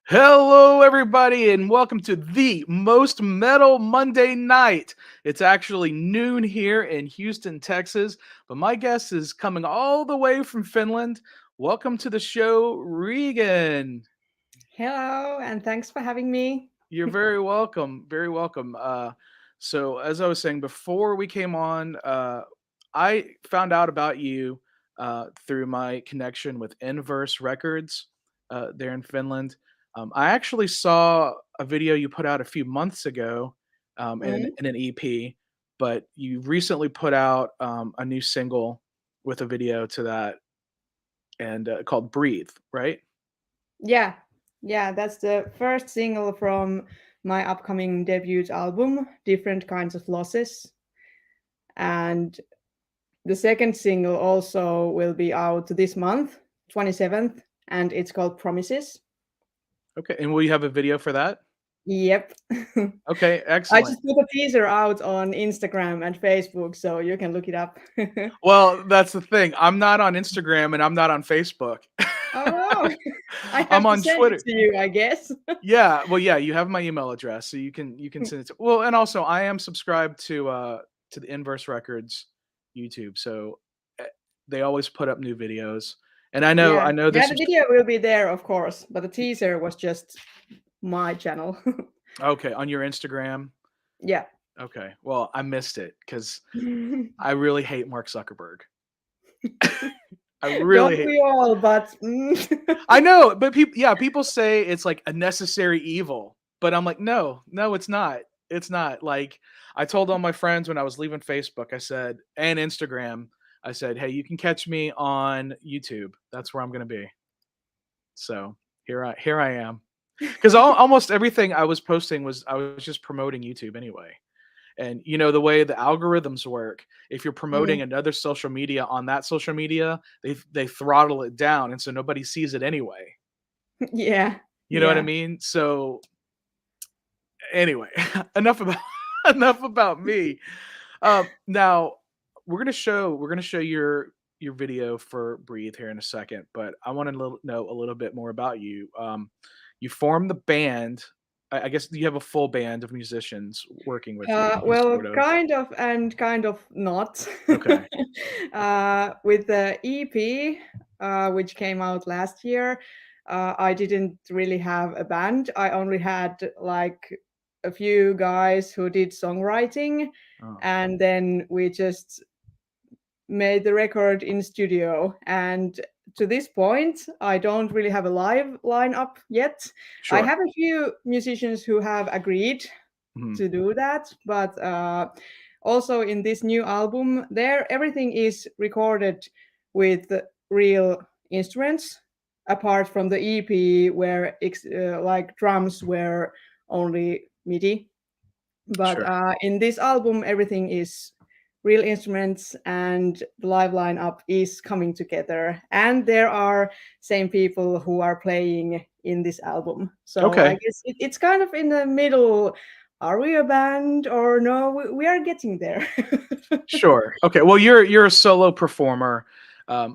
Hello, everybody, and welcome to the most metal Monday night. It's actually noon here in Houston, Texas, but my guest is coming all the way from Finland. Welcome to the show, Regan. Hello, and thanks for having me. You're very welcome. Very welcome. So, as I was saying before we came on, I found out about you through my connection with Inverse Records there in Finland. I actually saw a video you put out a few months ago Mm. in an EP, but you recently put out a new single with a video to that and called Breathe, right? Yeah, yeah, that's the first single from my upcoming debut album, Different Kinds of Losses. And the second single also will be out this month, 27th, and it's called Promises. Okay. And will you have a video for that? Yep. Okay, I excellent. just put a teaser out on Instagram and Facebook, so you can look it up. Well, that's the thing. I'm not on Instagram and I'm not on Facebook. Oh no, I I'm have to on send it Twitter. to you, I guess. Yeah, well, yeah, you have my email address, so you can send it to. Well, and also I am subscribed to the Inverse Records YouTube, so eh, they always put up new videos. And Yeah, I know yeah, there's the some. video will be there, of course, but the teaser was just my channel. Okay, on your Instagram. Yeah. Okay, well, I missed it because I really hate Mark Zuckerberg. I really Don't hate. we all, but I know, but people say it's like a necessary evil, but I'm like, no, no, it's not. It's not. Like I told all my friends when I was leaving Facebook, I said, and Instagram, I said, hey, you can catch me on YouTube. That's where I'm gonna be. So here I am. Because almost everything I was posting was I was just promoting YouTube anyway. And you know the way the algorithms work, if you're promoting Mm, another social media on that social media, they throttle it down, and so nobody sees it anyway. yeah, You know what I yeah. mean? So anyway, enough about enough about me. Now we're gonna show your video for Breathe here in a second, but I want to know a little bit more about you. You formed the band. I guess you have a full band of musicians working with you, Well, sort of. kind of and kind of not. Okay, With the EP, which came out last year, I didn't really have a band. I only had like a few guys who did songwriting, oh, and then we just made the record in studio. And to this point, I don't really have a live lineup yet. I sure. have a few musicians who have agreed Mhm. to do that, but also in this new album, there everything is recorded with real instruments, apart from the EP where like drums were only MIDI. But Sure. in this album, everything is real instruments, and the live lineup is coming together. And there are same people who are playing in this album. So I Okay. guess it's kind of in the middle. Are we a band or no? We are getting there. Sure. Okay. Well, you're a solo performer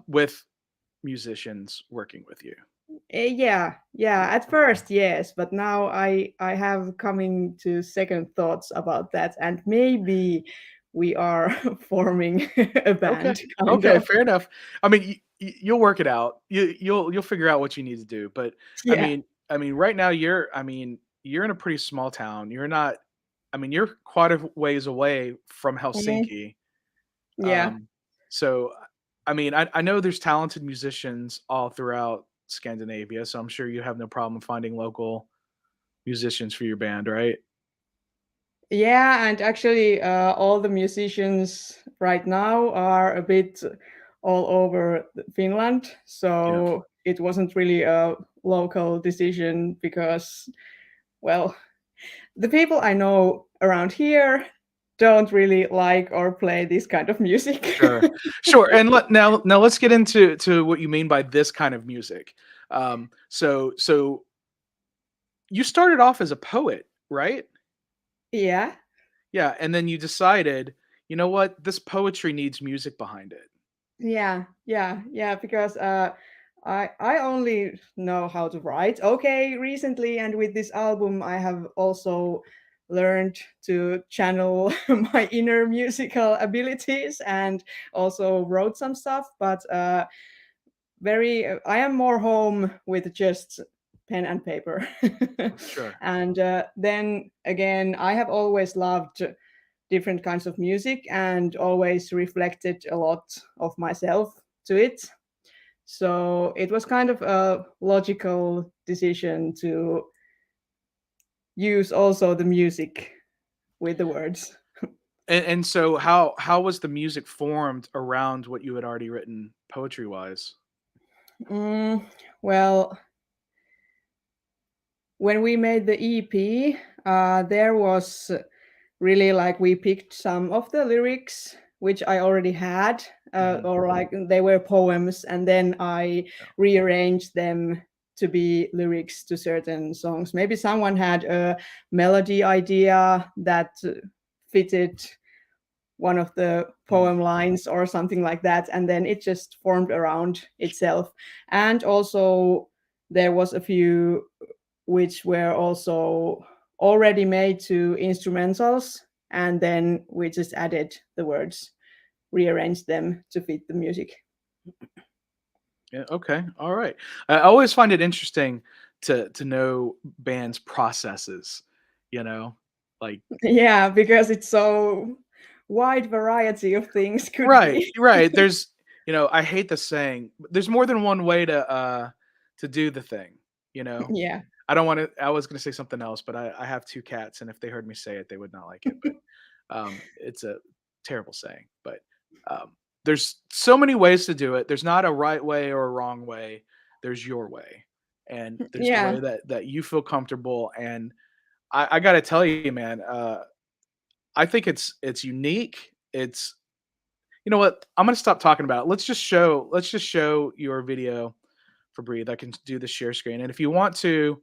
with musicians working with you. Yeah, yeah. At first, yes, but now I have coming to second thoughts about that, and maybe we are forming a Okay. band, kind Okay. of. Fair enough. I mean, you'll work it out. You'll figure out what you need to do. But I Yeah. mean, right now you're in a pretty small town. You're not. I mean, you're quite a ways away from Mhm. Helsinki. Yeah. Um, so I mean, I know there's talented musicians all throughout Scandinavia, so I'm sure you have no problem finding local musicians for your band, right? Yeah, and actually, all the musicians right now are a bit all over Finland. Yeah. So it wasn't really a local decision because, well, the people I know around here don't really like or play this kind of music. Sure, sure. And now let's get into what you mean by this kind of music. So you started off as a poet, right? Yeah. Yeah, and then you decided, you know what, this poetry needs music behind it. Yeah, yeah, yeah, because I only know how to write. Okay, recently and with this album, I have also learned to channel my inner musical abilities and also wrote some stuff. But I am more home with just pen and paper. Sure. And then again, I have always loved different kinds of music and always reflected a lot of myself to it. So it was kind of a logical decision to use also the music with the words. And so how was the music formed around what you had already written poetry wise? Mm, well, when we made the EP, there was really like we picked some of the lyrics which I already had, Mhm. or like they were poems, and then I Yeah. rearranged them to be lyrics to certain songs. Maybe someone had a melody idea that fitted one of the Mhm. poem lines or something like that, and then it just formed around itself. And also there was a few which were also already made to instrumentals, and then we just added the words, rearranged them to fit the music. Yeah, okay. All right. I always find it interesting to know bands' processes, you know? Like Yeah, because it's so wide variety of things could right, be. right. There's I hate the saying, but there's more than one way to do the thing, you know? Yeah. I was gonna say something else, but I have 2 cats, and if they heard me say it, they would not like it, but, it's a terrible saying, but, there's so many ways to do it. There's not a right way or a wrong way. There's your way, and there's the Yeah. way that you feel comfortable, and I gotta tell you, man, I think it's unique. It's you know what? I'm gonna stop talking about it. Let's just show your video for Breathe. I can do the share screen, and if you want to,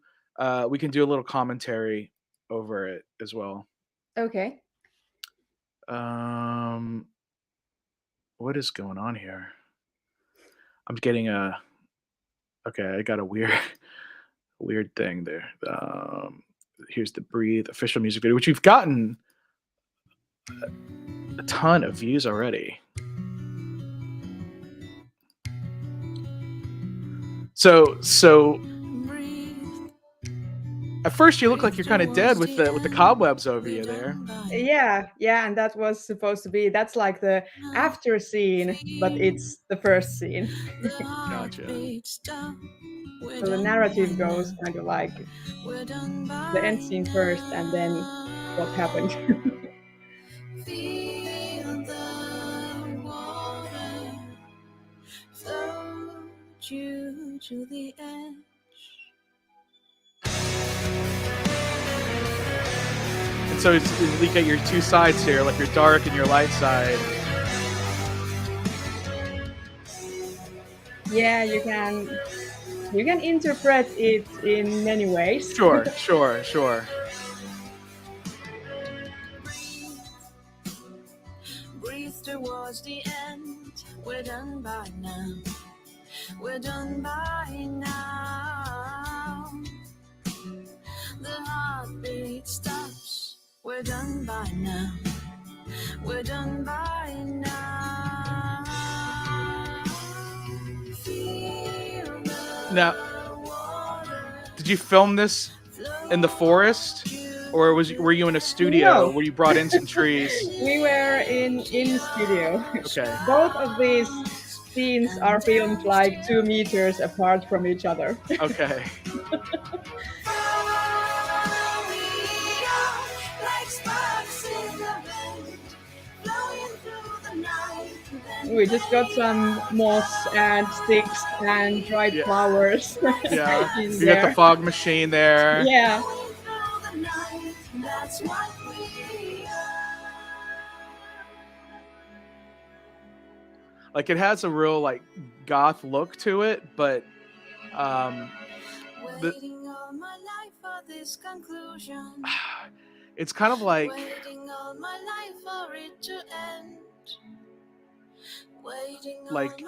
we can do a little commentary over it as well. Okay. Um, what is going on here? I'm getting a okay. I got a weird weird thing there. Here's the Breathe official music video, which we've gotten a ton of views already. So at first you look like you're kind of dead with the cobwebs over you there. Yeah, yeah, and that was supposed to be that's like the after scene, but it's the first scene. Gotcha. So the narrative goes kind of like the end scene first and then what happened. And so you got your two sides here, like your dark and your light side. Yeah, you can interpret it in many ways. Sure, sure, sure. Breathe towards the end. We're done by now. We're done by now. The heartbeat stops. We're done by now. We're done by now. Feel Now, the water did you film this in the forest, or were you in a studio No, where you brought in some trees? we were in studio. Okay, Both of these scenes are filmed like 2 meters apart from each other. okay. We just got some moss and sticks and dried Yeah, flowers yeah. in You got the there. fog machine there. Yeah. Like it has a real like goth look to it, but um, the Waiting all my life for this conclusion. it's kind of like Waiting all my life for it to end. like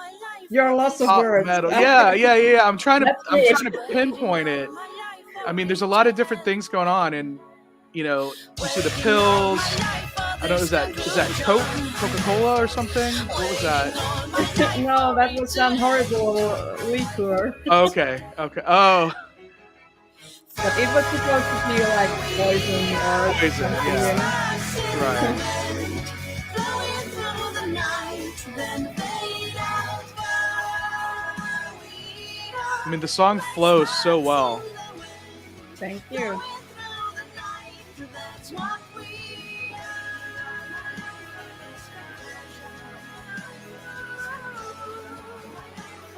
Your loss of pop words. metal. Yeah. I'm trying That's to good. pinpoint it. I mean, there's a lot of different things going on, and you see the pills. I don't know, is that Coca-Cola or something? What was that? No, that was some horrible liquor. Okay. Oh, But it was supposed to be like poison or poison. something. Yeah. Right. I mean, the song flows so well. Thank you.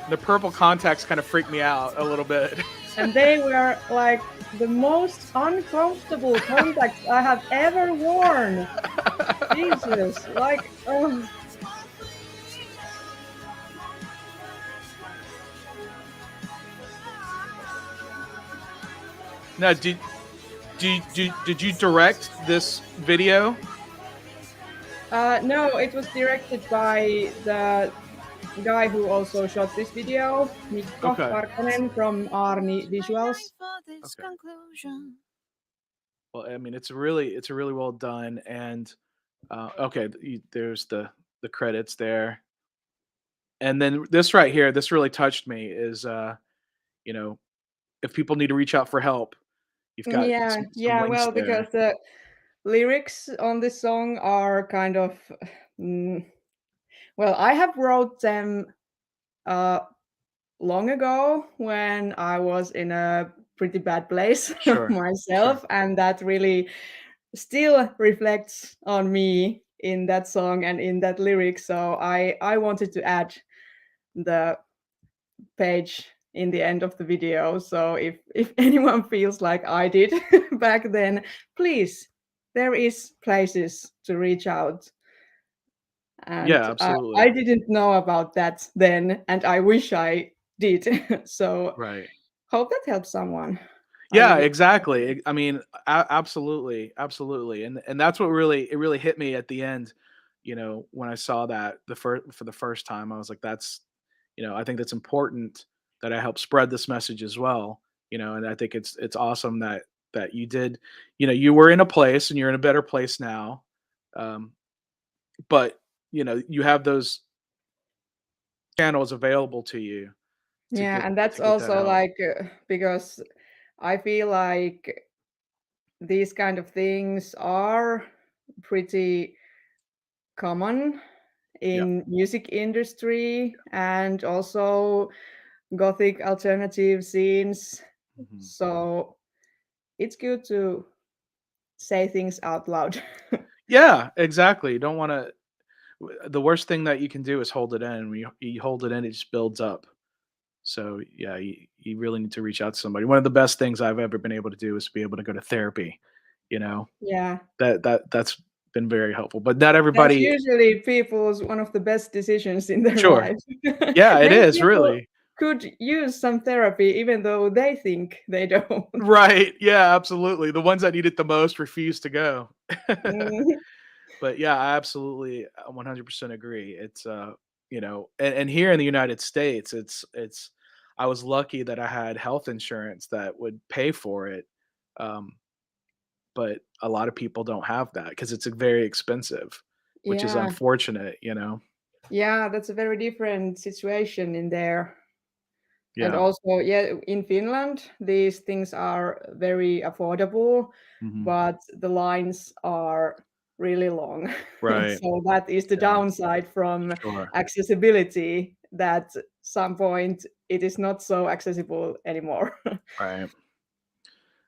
The purple contacts kind of freaked me out a little bit. And they were like the most uncomfortable contacts I have ever worn. Jesus, like, oh. Now, did you direct this video? No, it was directed by the guy who also shot this video, Mikko Okay. Parkkonen from Arni Visuals. Well, I mean, it's really well done, and okay, there's the credits there, and then this right here, this really touched me. Is if people need to reach out for help, you've got some links Well, there. because the lyrics on this song are kind of, well, I have wrote them long ago when I was in a pretty bad place Sure. myself, and that really still reflects on me in that song and in that lyric. So I wanted to add the page in the end of the video. So if anyone feels like I did back then, please, there is places to reach out. And Yeah, absolutely. I didn't know about that then, and I wish I did. So Right. hope that helps someone. Yeah, exactly. I mean, absolutely, and that's what really hit me at the end. When I saw that for the first time, I was like, that's, I think that's important that I help spread this message as well. And I think it's awesome that you did. You were in a place, and you're in a better place now. But you have those channels available to you. Yeah, and that's to get that also out. like because I feel like these kind of things are pretty common Yeah. in music industry and also gothic alternative scenes. Mhm. So it's good to say things out loud. Yeah, exactly. You don't want to. The worst thing that you can do is hold it in. When you hold it in, it just builds up. So yeah, you really need to reach out to somebody. One of the best things I've ever been able to do is to be able to go to therapy. You know Yeah. that's been very helpful. But not That's everybody. usually people's one of the best decisions in their Sure. life. Yeah, it Many is people really. could use some therapy even though they think they don't. Right. Yeah, absolutely. The ones that need it the most refuse to go. Mm, But yeah, I absolutely 100% agree. It's and here in the United States, it's I was lucky that I had health insurance that would pay for it. Um, but a lot of people don't have that because it's very expensive, which is yeah. unfortunate. Yeah, that's a very different situation in there. And Yeah. also, yeah, in Finland, these things are very affordable, Mhm. but the lines are really long. Right. So that is the Yeah. downside from Sure. accessibility, that some point it is not so accessible anymore. Right.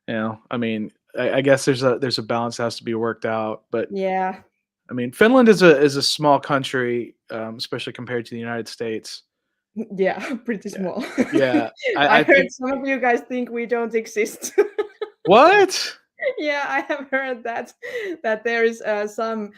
I mean, I guess there's a balance that has to be worked out, but Yeah. I mean, Finland is a small country, especially compared to the United States. Yeah, pretty Yeah. small. Yeah. I I heard think some of you guys think we don't exist. what? Yeah, I have heard that there is some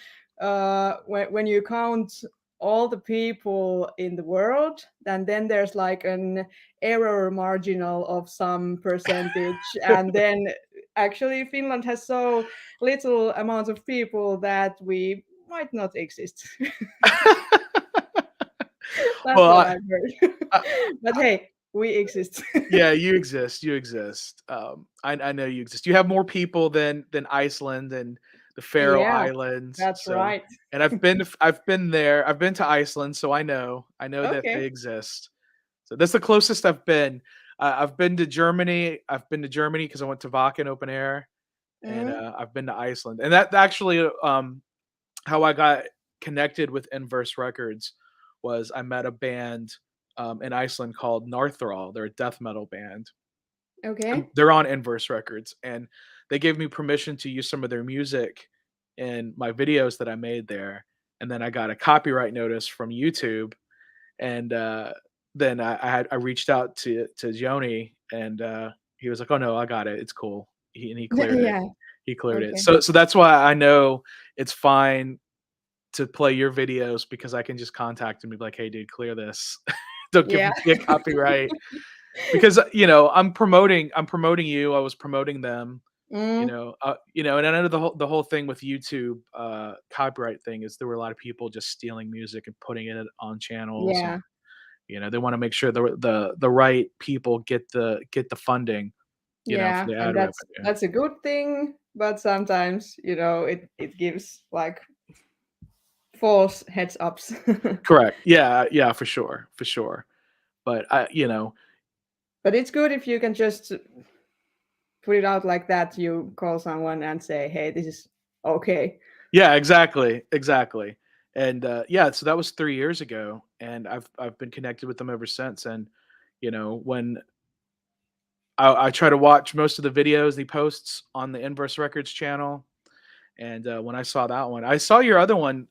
when you count all the people in the world, and then there's like an error marginal of some percentage, and then actually Finland has so little amount of people that we might not exist. That's Well, what I've heard. I, But hey, we exist. yeah, you exist. You exist. I know you exist. You have more people than Iceland and the Faroe Yeah, Islands. that's So, right. and I've been there. I've been to Iceland, so I know that they Okay. exist. So that's the closest I've been. I've been to Germany. I've been to Germany because I went to Wacken open air, and Mm, I've been to Iceland. And that actually, how I got connected with Inverse Records was I met a band in Iceland called Narthral. They're a death metal band. okay. They're on Inverse Records, and they gave me permission to use some of their music in my videos that I made there. And then I got a copyright notice from YouTube, and then I reached out to Joni, and he was like, "Oh no, I got it. It's cool." And he cleared it. Yeah. He cleared it. Okay. So that's why I know it's fine to play your videos because I can just contact him and be like, "Hey, dude, clear this. Don't give Yeah. me a copyright." Because I'm promoting you. I was promoting them. Mm, And I know the whole thing with YouTube copyright thing is there were a lot of people just stealing music and putting it on channels, and yeah. they want to make sure the right people get the funding, for Yeah. the And ad that's revenue. that's a good thing, but sometimes, it gives like false heads ups. Correct. Yeah, yeah, for sure, for sure. But But it's good if you can just put it out like that. You call someone and say, "Hey, this is okay." yeah, exactly, exactly. And yeah, so that was 3 years ago, and I've been connected with them ever since. And when I try to watch most of the videos he posts on the Inverse Records channel, and when I saw that one, I saw your other one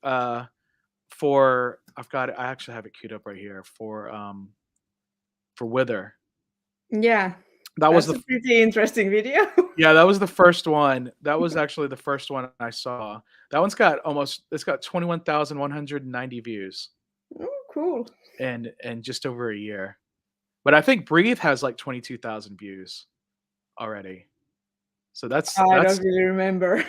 for I actually have it queued up right here for Wither. Yeah. That was That's the a pretty interesting video. Yeah, that was the first one. That was actually the first one I saw. That one's got it's got 21,190 views Oh, cool. in just over a year. But I think Breathe has like 22,000 views already. So I that's don't really remember.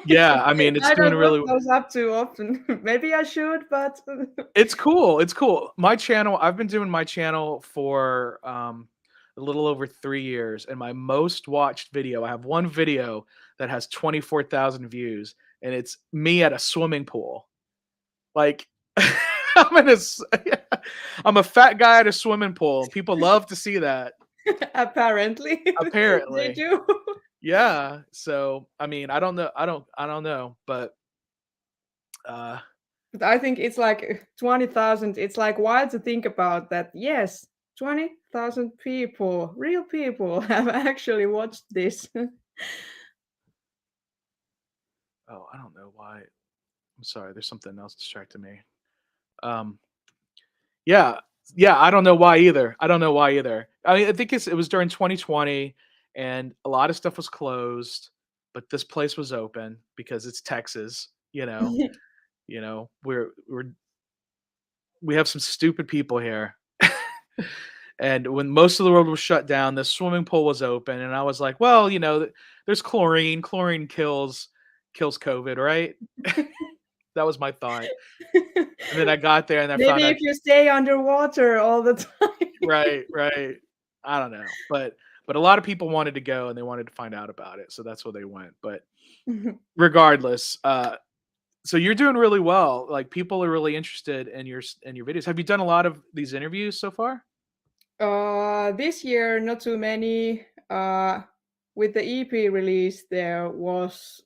yeah, I mean, it's I doing don't look really. those up too often. Maybe I should, but It's cool, it's cool. My channel, I've been doing my channel for, a little over 3 years, and my most watched video, I have one video that has 24,000 views, and it's me at a swimming pool. Like, I'm in a s yeah, I'm a fat guy at a swimming pool, and people love to see that, apparently they apparently. do. Yeah, so, I mean, I don't know, but, uh But I think it's like 20,000. It's like wild to think about that. Yes, 20,000 people, real people, have actually watched this. oh, I don't know why. I'm sorry, there's something else distracting me. Um Yeah, yeah, I don't know why either. I don't know why either. I mean, I think it was during 2020, and a lot of stuff was closed, but this place was open because it's Texas. We have some stupid people here. And when most of the world was shut down, the swimming pool was open, and I was like, well, there's chlorine. Chlorine kills COVID, right? That was my thought. And then I got there and I found Maybe out. if you stay underwater all the time. Right, right. I don't know, but a lot of people wanted to go and they wanted to find out about it, so that's where they went. But regardless, so you're doing really well. Like people are really interested in your videos. Have you done a lot of these interviews so far? This year, not too many. With the EP release, there was,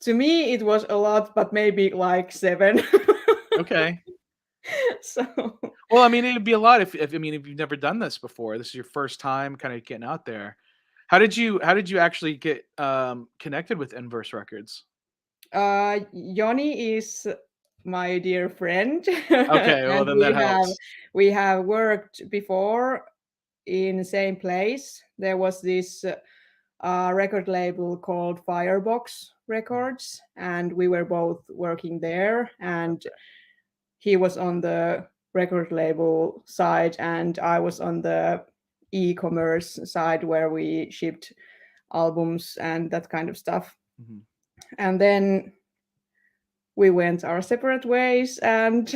to me, it was a lot, but maybe like 7. Okay. So, Well, I mean, it'd be a lot if you've never done this before. This is your first time kind of getting out there. How did you actually get connected with Inverse Records? Joni is my dear friend, Okay, well and then we that have helps. we have worked before in the same place. There was this record label called Firebox Mhm. Records, and we were both working there. And Okay. he was on the record label side, and I was on the e-commerce side where we shipped albums and that kind of stuff. Mhm. And then we went our separate ways. And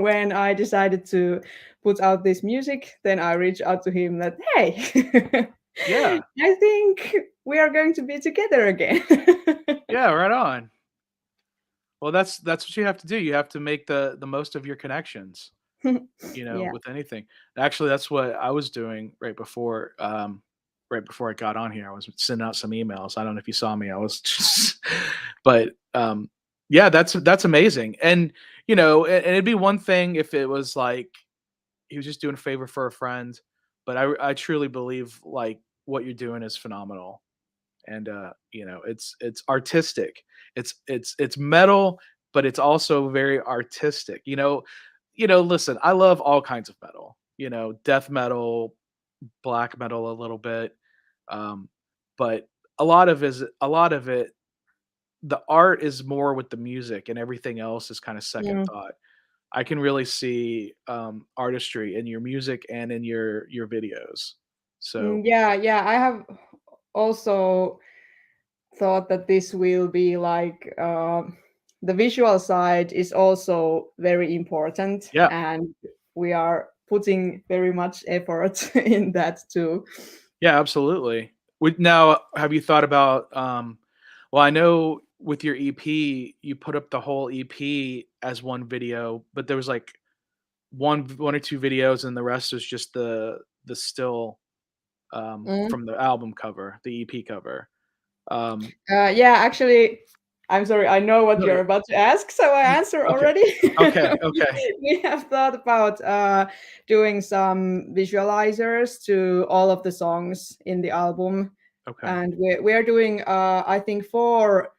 when I decided to puts out this music, then I reach out to him that, hey, Yeah. I think we are going to be together again. Yeah, right on. Well, that's what you have to do. You have to make the most of your connections, Yeah. with anything. Actually, that's what I was doing right before I got on here. I was sending out some emails. I don't know if you saw me. I was just but yeah, that's amazing. And and it'd be one thing if it was like he was just doing a favor for a friend, but I truly believe like what you're doing is phenomenal. And it's artistic. It's metal, but it's also very artistic. Listen, I love all kinds of metal. Death metal, black metal a little bit. Um, but a lot of it, the art is more with the music and everything else is kind of second Mm. thought. I can really see artistry in your music and in your videos. So Yeah, yeah. I have also thought that this will be like the visual side is also very important, yeah, and we are putting very much effort in that too. yeah, absolutely. Now, have you thought about? Well, I know with your EP, you put up the whole EP as one video, but there was like one or two videos, and the rest was just the still Mm. from the album cover, the EP cover. Um, Yeah, actually, I'm sorry, I know what no, you're about to ask, so I answer okay, already. okay, okay, We have thought about doing some visualizers to all of the songs in the album, okay. and we're doing, I think, 4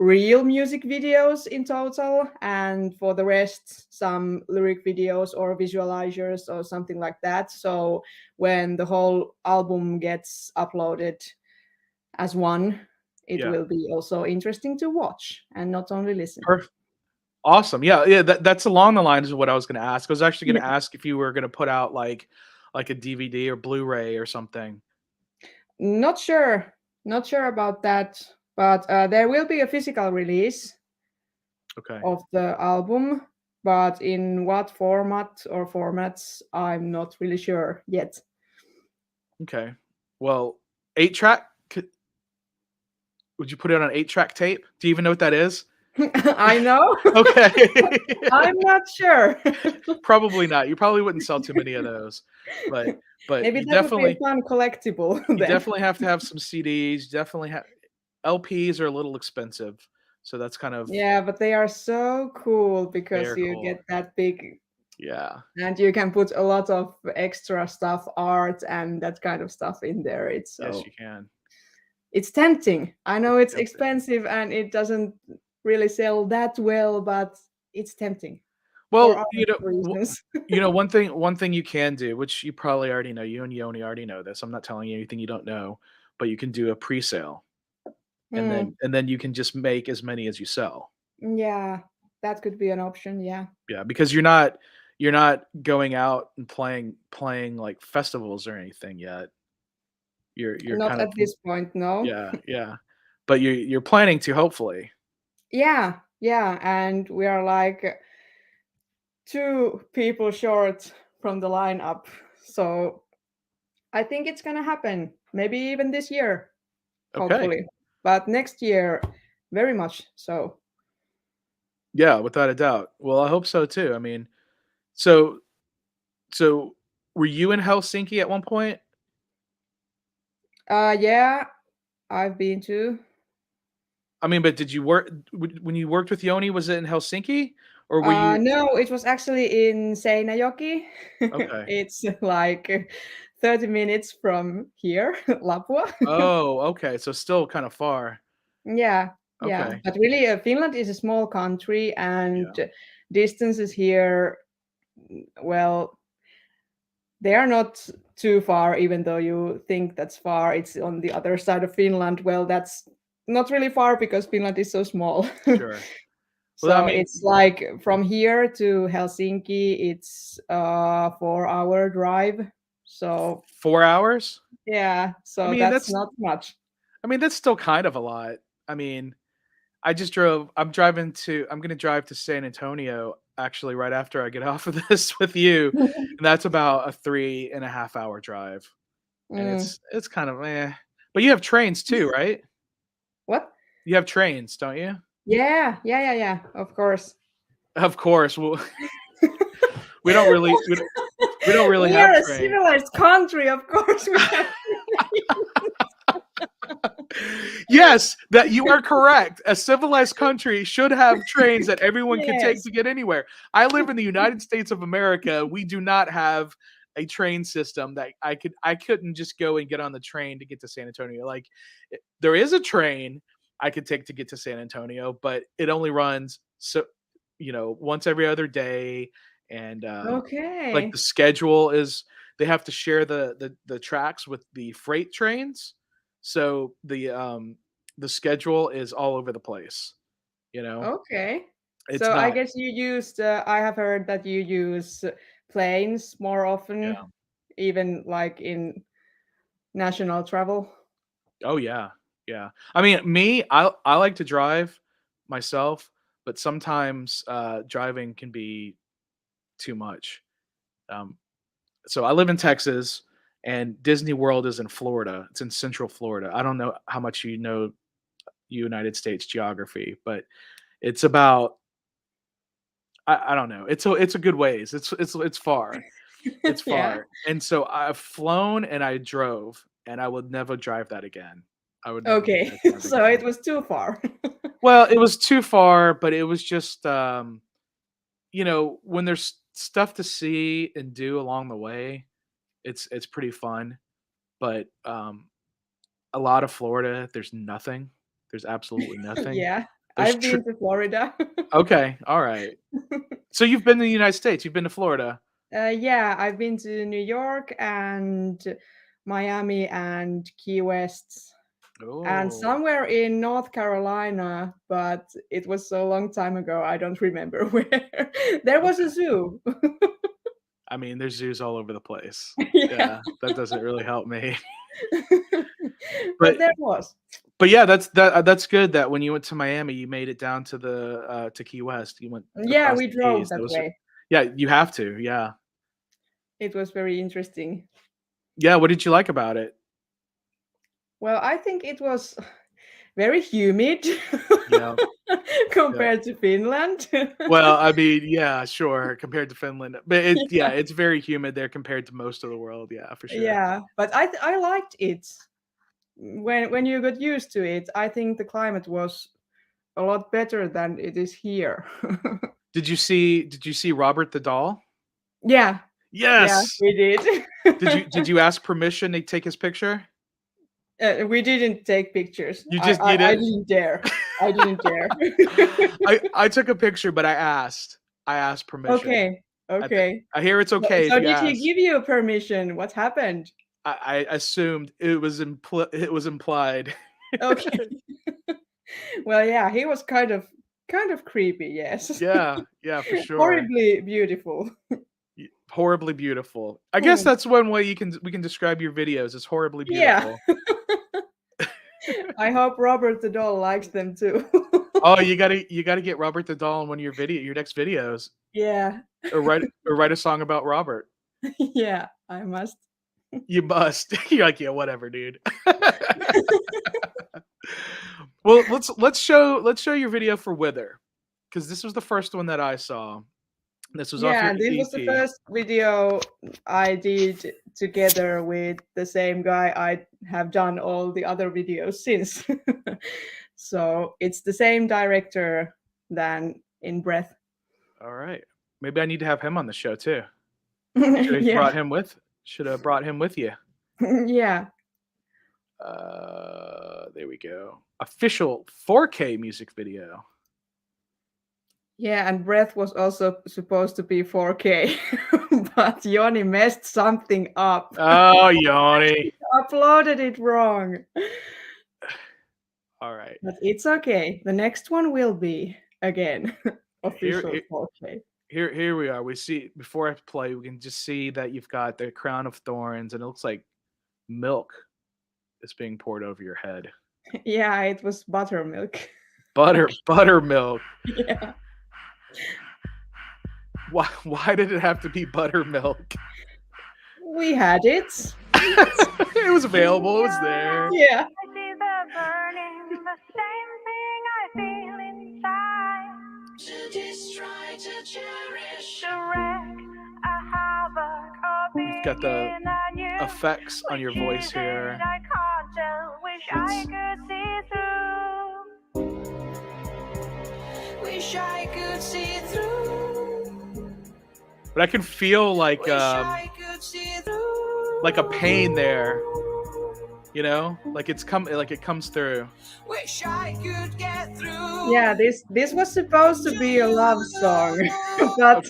real music videos in total, and for the rest, some lyric videos or visualizers or something like that. So when the whole album gets uploaded as one, it Yeah, will be also interesting to watch and not only listen. perfect. Awesome. Yeah, yeah. That's along the lines of what I was going to ask. I was actually going Yeah. to ask if you were going to put out like a DVD or Blu-ray or something. Not sure, not sure about that, but there will be a physical release Okay. of the album, but in what format or formats, I'm not really sure yet. Okay. Well, 8-track. Would you put it on 8-track tape? Do you even know what that is? I know. Okay. I'm not sure. Probably not. You probably wouldn't sell too many of those, but Maybe you that would be a definitely fun collectible you then. definitely have to have some CDs. Definitely have LPs are a little expensive, so that's kind of Yeah, but they are so cool because they're you cool. get that big Yeah. and you can put a lot of extra stuff, art and that kind of stuff in there. Yes, you can. It's tempting. I know It's it's tempting. expensive and it doesn't really sell that well, but it's tempting for Well, other reasons. one thing you can do, which you probably already know, you and Yoni already know this. I'm not telling you anything you don't know, but you can do a pre-sale, and Mm, then you can just make as many as you sell. yeah, that could be an option. Yeah. Yeah, because you're not going out and playing like festivals or anything yet. You're Not kind of at this point, no. yeah, yeah. But you're planning to hopefully. Yeah, yeah. And we are like 2 people short from the lineup. So I think it's gonna happen. Maybe even this year, Okay. hopefully. But next year, very much so. Yeah, without a doubt. Well, I hope so too. I mean, so so were you in Helsinki at one point? Yeah, I've been to. I mean, but did you work when you worked with Yoni, was it in Helsinki or were you No, it was actually in Seinäjoki. okay. It's like 30 minutes from here, Lapua. Oh, okay. So still kind of far. Yeah, yeah. Okay. But really, Finland is a small country, and Yeah. distances here, well, they are not too far, even though you think that's far. It's on the other side of Finland. Well, that's not really far because Finland is so small. Sure. Well, I So mean, it's like from here to Helsinki, it's a 4-hour drive. So 4 hours? yeah, I so mean, that's that's not much. I mean, that's still kind of a lot. I mean, I'm gonna drive to San Antonio actually right after I get off of this with you, and that's about a 3.5 hour drive, and Mm. it's kind of but you have trains too, right? What? You have trains, don't you? Yeah, yeah, yeah, yeah. Of course. Of course. Well, we don't really we don't really We have are a trains. civilized country, of course. We have. Yes, that you are correct. A civilized country should have trains that everyone can take Yes. to get anywhere. I live in the United States of America. We do not have a train system that I couldn't just go and get on the train to get to San Antonio. Like there is a train I could take to get to San Antonio, but it only runs once every other day, and like Okay. the schedule is they have to share the tracks with the freight trains, so the schedule is all over the place, you know? Okay. It's So I not. guess you used. I have heard that you use planes more Yeah. often, even like in national travel. Oh, yeah. Yeah. I mean, I like to drive myself, but sometimes, driving can be too much. Um, so I live in Texas, and Disney World is in Florida. It's in Central Florida. I don't know how much you know United States geography, but it's about I don't know. It's a good ways. It's far. It's Yeah. far. And so I've flown and I drove, and I would never drive that again. I would never make Okay. that drive So it again. was too far. Well, it was too far, but it was just when there's stuff to see and do along the way, it's pretty fun. But a lot of Florida, there's nothing. There's absolutely nothing. Yeah. There's I've been to Florida. okay, all right. So you've been to the United States, you've been to Florida. Yeah, I've been to New York and Miami and Key West and Oh, somewhere in North Carolina, but it was so long time ago, I don't remember where. There was okay. a zoo. I mean, there's zoos all over the place. Yeah. Yeah, that doesn't really help me. But But there was. yeah, that's good that when you went to Miami, you made it down to Key West. You went Yeah, across we the drove Keys. that That was way. yeah, you have to. Yeah. It was very interesting. Yeah, what did you like about it? Well, I think it was very humid Yeah. Yeah. compared to Finland. Well, I mean, yeah, sure, compared to Finland, but Yeah. it's very humid there compared to most of the world. Yeah, for sure. Yeah, but I liked it. When you got used to it, I think the climate was a lot better than it is here. Did you see Robert the doll? Yeah, yeah, Yes. we did. Did you ask permission to take his picture? We didn't take pictures. You just you I did. didn't dare. I didn't dare. I took a picture, but I asked. I asked permission. Okay, I th okay. I hear it's So okay if so you did he ask. give you permission? What happened? I assumed it was implied. Okay. Well, yeah, he was kind of creepy, yes. Yeah, yeah, for sure. Horribly beautiful. Horribly beautiful. I guess Hmm. that's one way we can describe your videos as horribly Yeah. beautiful. I hope Robert the doll likes them too. Oh, you gotta get Robert the doll in one of your next videos, Yeah. or write a song about Robert. Yeah, I must. You must. You're like, "Yeah, whatever, dude." Well, let's show your video for Wither, because this was the first one that I saw. This was off your Yeah, this was the EP. first video I did together with the same guy I have done all the other videos since. So it's the same director than in Breath. Alright. Maybe I need to have him on the show too. Yeah. Should have brought him with you. Yeah. There we go. Official 4K music video. Yeah, and Breath was also supposed to be 4K, but Joni messed something up. Oh, Yanni. Uploaded it wrong. Alright. But it's okay. The next one will be again Here official here 4K. here we are. We see before I play, we can just see that you've got the crown of thorns, and it looks like milk is being poured over your head. Yeah, it was buttermilk. Buttermilk. Yeah. Why did it have to be buttermilk? We had it. It was available. It was there. Yeah. I see the burning, the same thing I feel inside. To destroy, to cherish, to wreck, a havoc, or You've got the begin anew. effects on your Which voice is it here. I can't tell, wish I could see through. Wish I could see through. But I can feel like Wish I could see through. a pain there. You know, like it comes through. Wish I could get through. Yeah, this was supposed to be a love song, but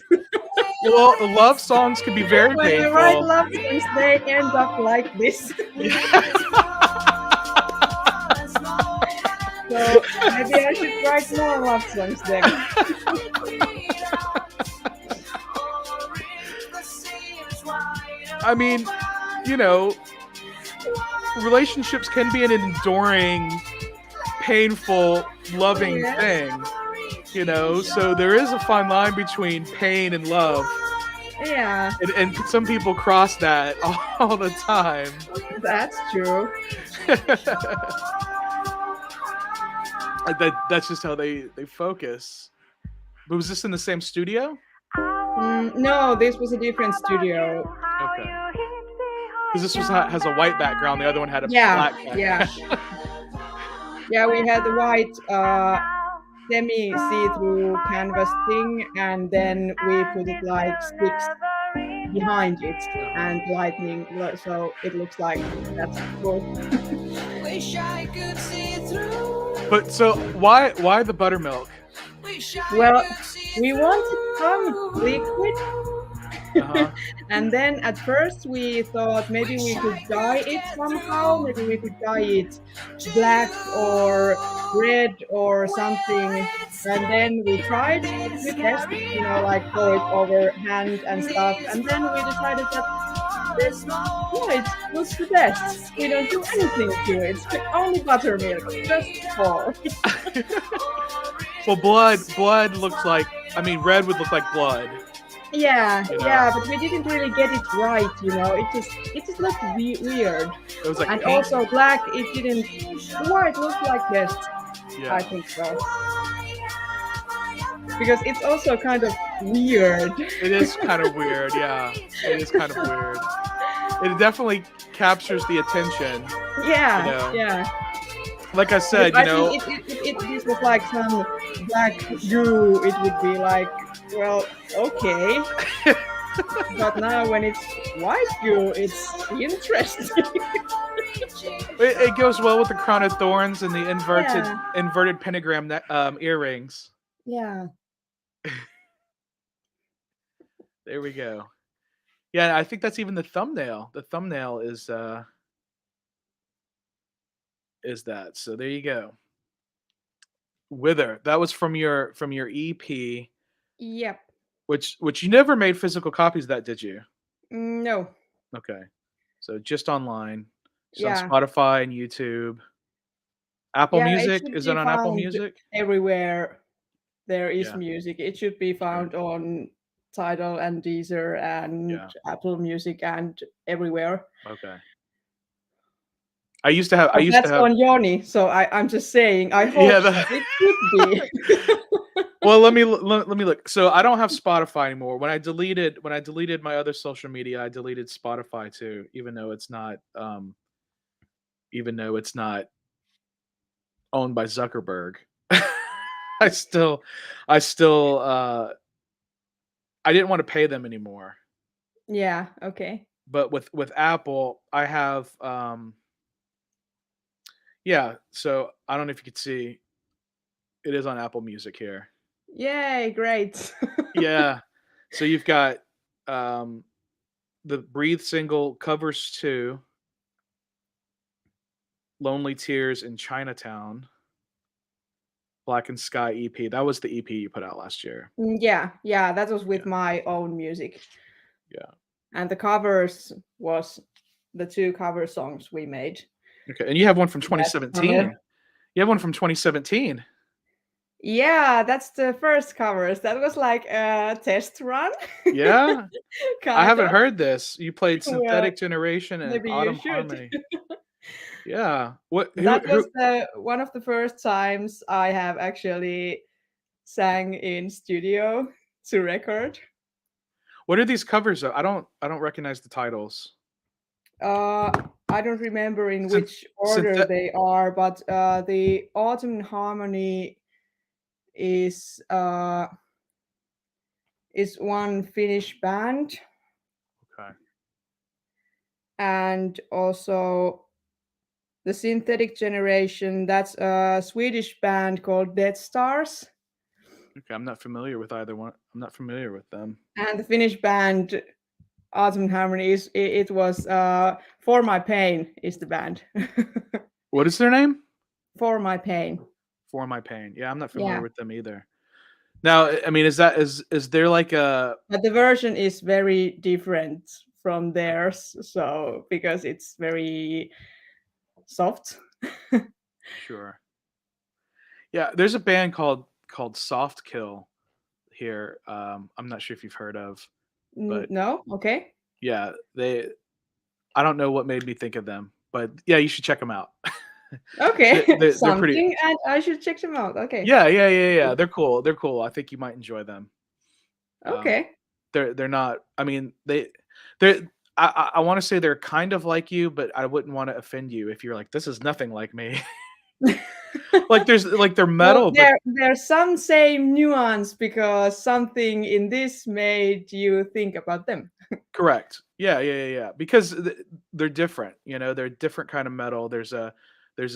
Well, love songs can be very when we write painful. love songs, they end up like this. So maybe I should write more love songs then. I mean, you know, relationships can be an enduring, painful, loving Yeah. thing. You know, so there is a fine line between pain and love. Yeah, And some people cross that all the time. that's true. That's just how they focus. But was this in the same studio? No, this was a different studio. Okay. Because this has a white background. The other one had a Yeah, black background. yeah. Yeah, we had the white semi-see-through canvas thing, and then we put it like sticks behind it and lightning, so it looks like that's cool. Wish I could see through. But so why the buttermilk? Wish I Well, could see we wanted some liquid, Uh-huh. and then at first we thought maybe we could dye it somehow. Maybe we could dye it black or red or something. And then we tried, we tested, you know, like pour it over hand and stuff. And then we decided that this, yeah, it was the best. We don't do anything to it. Only buttermilk, just pour. Well, blood looks like. I mean, red would look like blood. Yeah, You know. yeah, but we didn't really get it right, you know. It just looked weird. It was like And pink. also black, it didn't. White looked like best. Yeah. I think so. Because it's also kind of weird. It is kind of weird. Yeah, it is kind of weird. It definitely captures the attention. Yeah, You know, yeah. Like I said, But you I know, think if this was like some black goo, it would be like, well, okay. But now when it's white goo, it's interesting. it goes well with the crown of thorns and the Yeah. inverted pentagram earrings. Yeah. There we go. Yeah, I think that's even the thumbnail. The thumbnail is that. So there you go. Wither. That was from your EP, Yep. which you never made physical copies of that, did you? No. Okay. So just online. It's Yeah. on Spotify and YouTube. Apple Yeah, it Music. should Is be it on Apple found Music? everywhere there is Yeah. music. It should be found on Tidal and Deezer and Yeah. Apple Music and everywhere. Okay. I used to have But that's on Yoni, so I'm just saying. I hope Yeah, that it could be. Well, let me look. So I don't have Spotify anymore. When I deleted my other social media, I deleted Spotify too, even though it's not owned by Zuckerberg. I still I didn't want to pay them anymore. Yeah. Okay. But with Apple, I have yeah, so I don't know if you could see, it is on Apple Music here. Yay! Great. Yeah. So you've got the Breathe single, Covers 2, Lonely Tears in Chinatown, Black and Sky EP. That was the EP you put out last year. Yeah. Yeah. That was with Yeah. my own music. Yeah. And the covers was the 2 cover songs we made. Okay. And you have one from That's 2017. summer. You have one from 2017. Yeah, that's the first covers. That was like a test run, Yeah, I kind haven't of. heard this. You played Well, Synthetic Generation and maybe you Autumn should. Harmony. Yeah. What? That was Who? the one of the first times I have actually sang in studio to record. What are these covers of? I don't recognize the titles. Uh, I don't remember in Synth, which order synthet. they are, but the Autumn Harmony is uh, is one Finnish band, Okay. and also the Synthetic Generation. That's a Swedish band called Dead Stars, Okay. I'm not familiar with either one. I'm not familiar with them. and the Finnish band Autumn Harmony is it was For My Pain is the band. What is their name? For My Pain. For My Pain. Yeah, I'm not familiar Yeah. with them either. Now, I mean, is there like a But the version is very different from theirs, so because it's very soft. sure? Yeah, there's a band called Soft Kill here. I'm not sure if you've heard of, but No? Okay. yeah, they. I don't know what made me think of them, but yeah, you should check them out. Okay. They're pretty. Something, and I should check them out. Okay. Yeah. They're cool. They're cool. I think you might enjoy them. Um, Okay. they're not. I mean, they're. I want to say they're kind of like you, but I wouldn't want to offend you if you're like, this is nothing like me. Like there's like they're Well, metal, but there's some same nuance because something in this made you think about them. correct. Yeah. Because they're different. They're a different kind of metal. There's a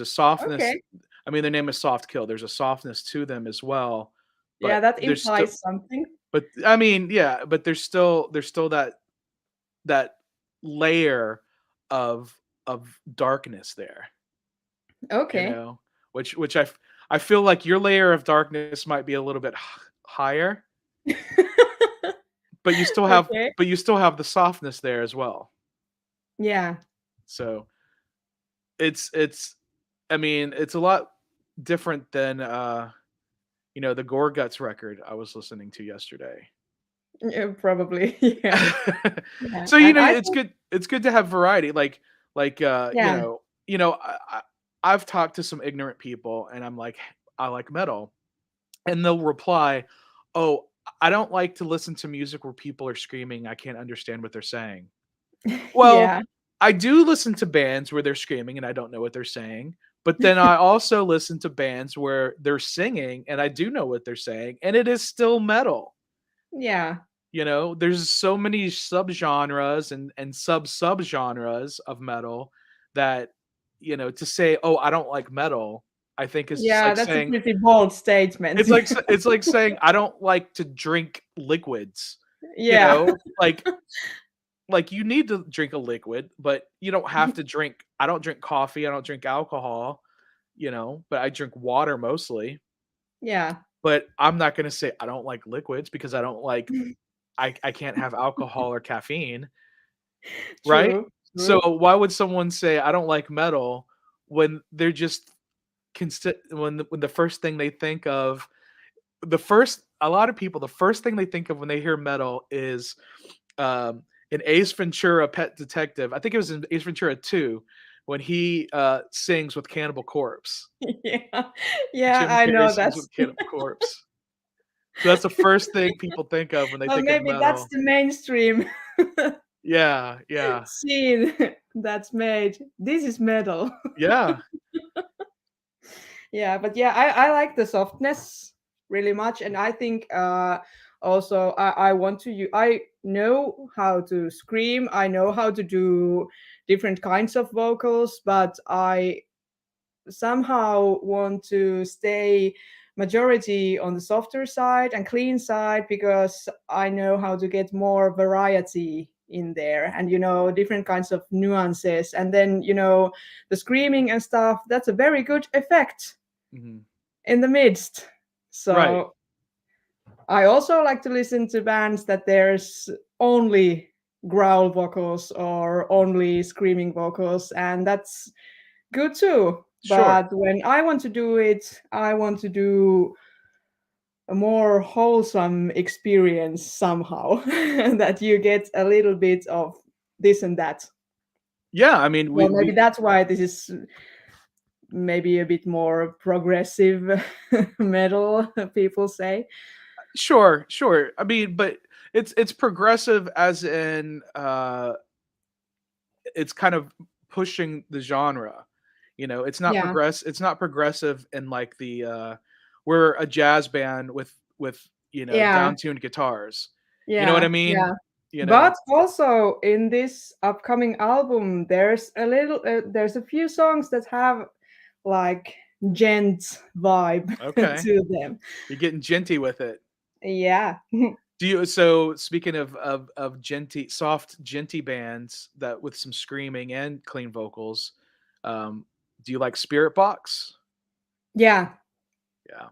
softness. Okay. I mean, their name is Soft Kill. There's a softness to them as well, Yeah, but that there's still. implies something. But I mean, yeah. But there's still that layer of darkness there. You Okay. know, which I feel like your layer of darkness might be a little bit higher, but you still have Okay. but you still have the softness there as well. Yeah. So it's I mean, it's a lot different than the Gore Guts record I was listening to yesterday. Yeah, probably. Yeah. Yeah. So And I it's think good to have variety. Like yeah. I've talked to some ignorant people and I'm like, I like metal. And they'll reply, "Oh, I don't like to listen to music where people are screaming. I can't understand what they're saying." Well, Yeah. I do listen to bands where they're screaming and I don't know what they're saying, but then I also listen to bands where they're singing and I do know what they're saying, and it is still metal. Yeah. There's so many subgenres and subgenres of metal that, to say, "Oh, I don't like metal," I think is just Yeah, like that's a saying pretty bold statement. it's like saying I don't like to drink liquids, Yeah. like you need to drink a liquid, but you don't have to drink. I don't drink coffee, I don't drink alcohol, but I drink water mostly. Yeah. But I'm not going to say I don't like liquids because I don't like I can't have alcohol or caffeine, right? True. So True. why would someone say I don't like metal when they're just when the first thing they think of a lot of people, the first thing they think of when they hear metal is in Ace Ventura Pet Detective. I think it was in Ace Ventura 2 when he sings with Cannibal Corpse. Yeah. Yeah, Jim I Carrey know sings that's with Cannibal Corpse. So that's the first thing people think of when they well, think of maybe that's metal. the mainstream Yeah. scene that's made. This is metal. Yeah. Yeah, but yeah, I like the softness really much, and I think also I want to I know how to scream, I know how to do different kinds of vocals, but I somehow want to stay majority on the softer side and clean side because I know how to get more variety in there and different kinds of nuances, and then the screaming and stuff, that's a very good effect Mhm. in the midst. Right. So I also like to listen to bands that there's only growl vocals or only screaming vocals, and that's good too. Sure. But when I want to do it, I want to do a more wholesome experience somehow that you get a little bit of this and that. Yeah, I mean, Well, maybe that's why this is maybe a bit more progressive metal, people say. sure, sure. I mean, but it's progressive as in it's kind of pushing the genre. You know, Yeah, it's not progressive in like the we're a jazz band with, you know, yeah, down-tuned guitars. You know what I yeah, mean? yeah. You But know. also in this upcoming album, there's a few songs that have like gent vibe Okay. to them. You're getting genty with it. Yeah. Do you so speaking of genty soft genty bands that with some screaming and clean vocals, do you like Spirit Box? Yeah. Yeah.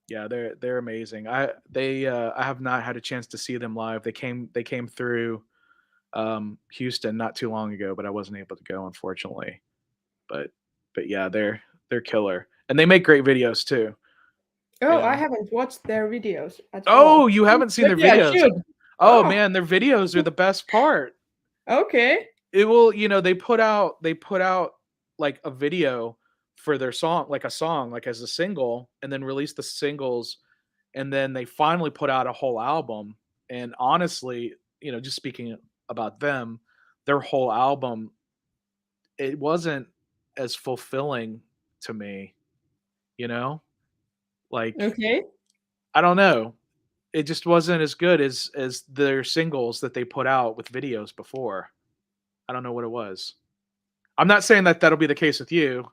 Yeah, they're amazing. I have not had a chance to see them live. They came through Houston not too long ago, but I wasn't able to go unfortunately. But but yeah, they're killer. And they make great videos too, you Oh, I know. haven't watched their videos at Oh, all. you haven't seen their Maybe I videos. should. Oh Oh, man, their videos are the best part. okay. It will, you know, they put out like a video for their song, like a song, like as a single, and then release the singles, and then they finally put out a whole album. And honestly, you know, just speaking about them, their whole album, it wasn't as fulfilling to me, you know? Like, Okay. I don't know. It just wasn't as good as their singles that they put out with videos before. I don't know what it was. I'm not saying that that'll be the case with you.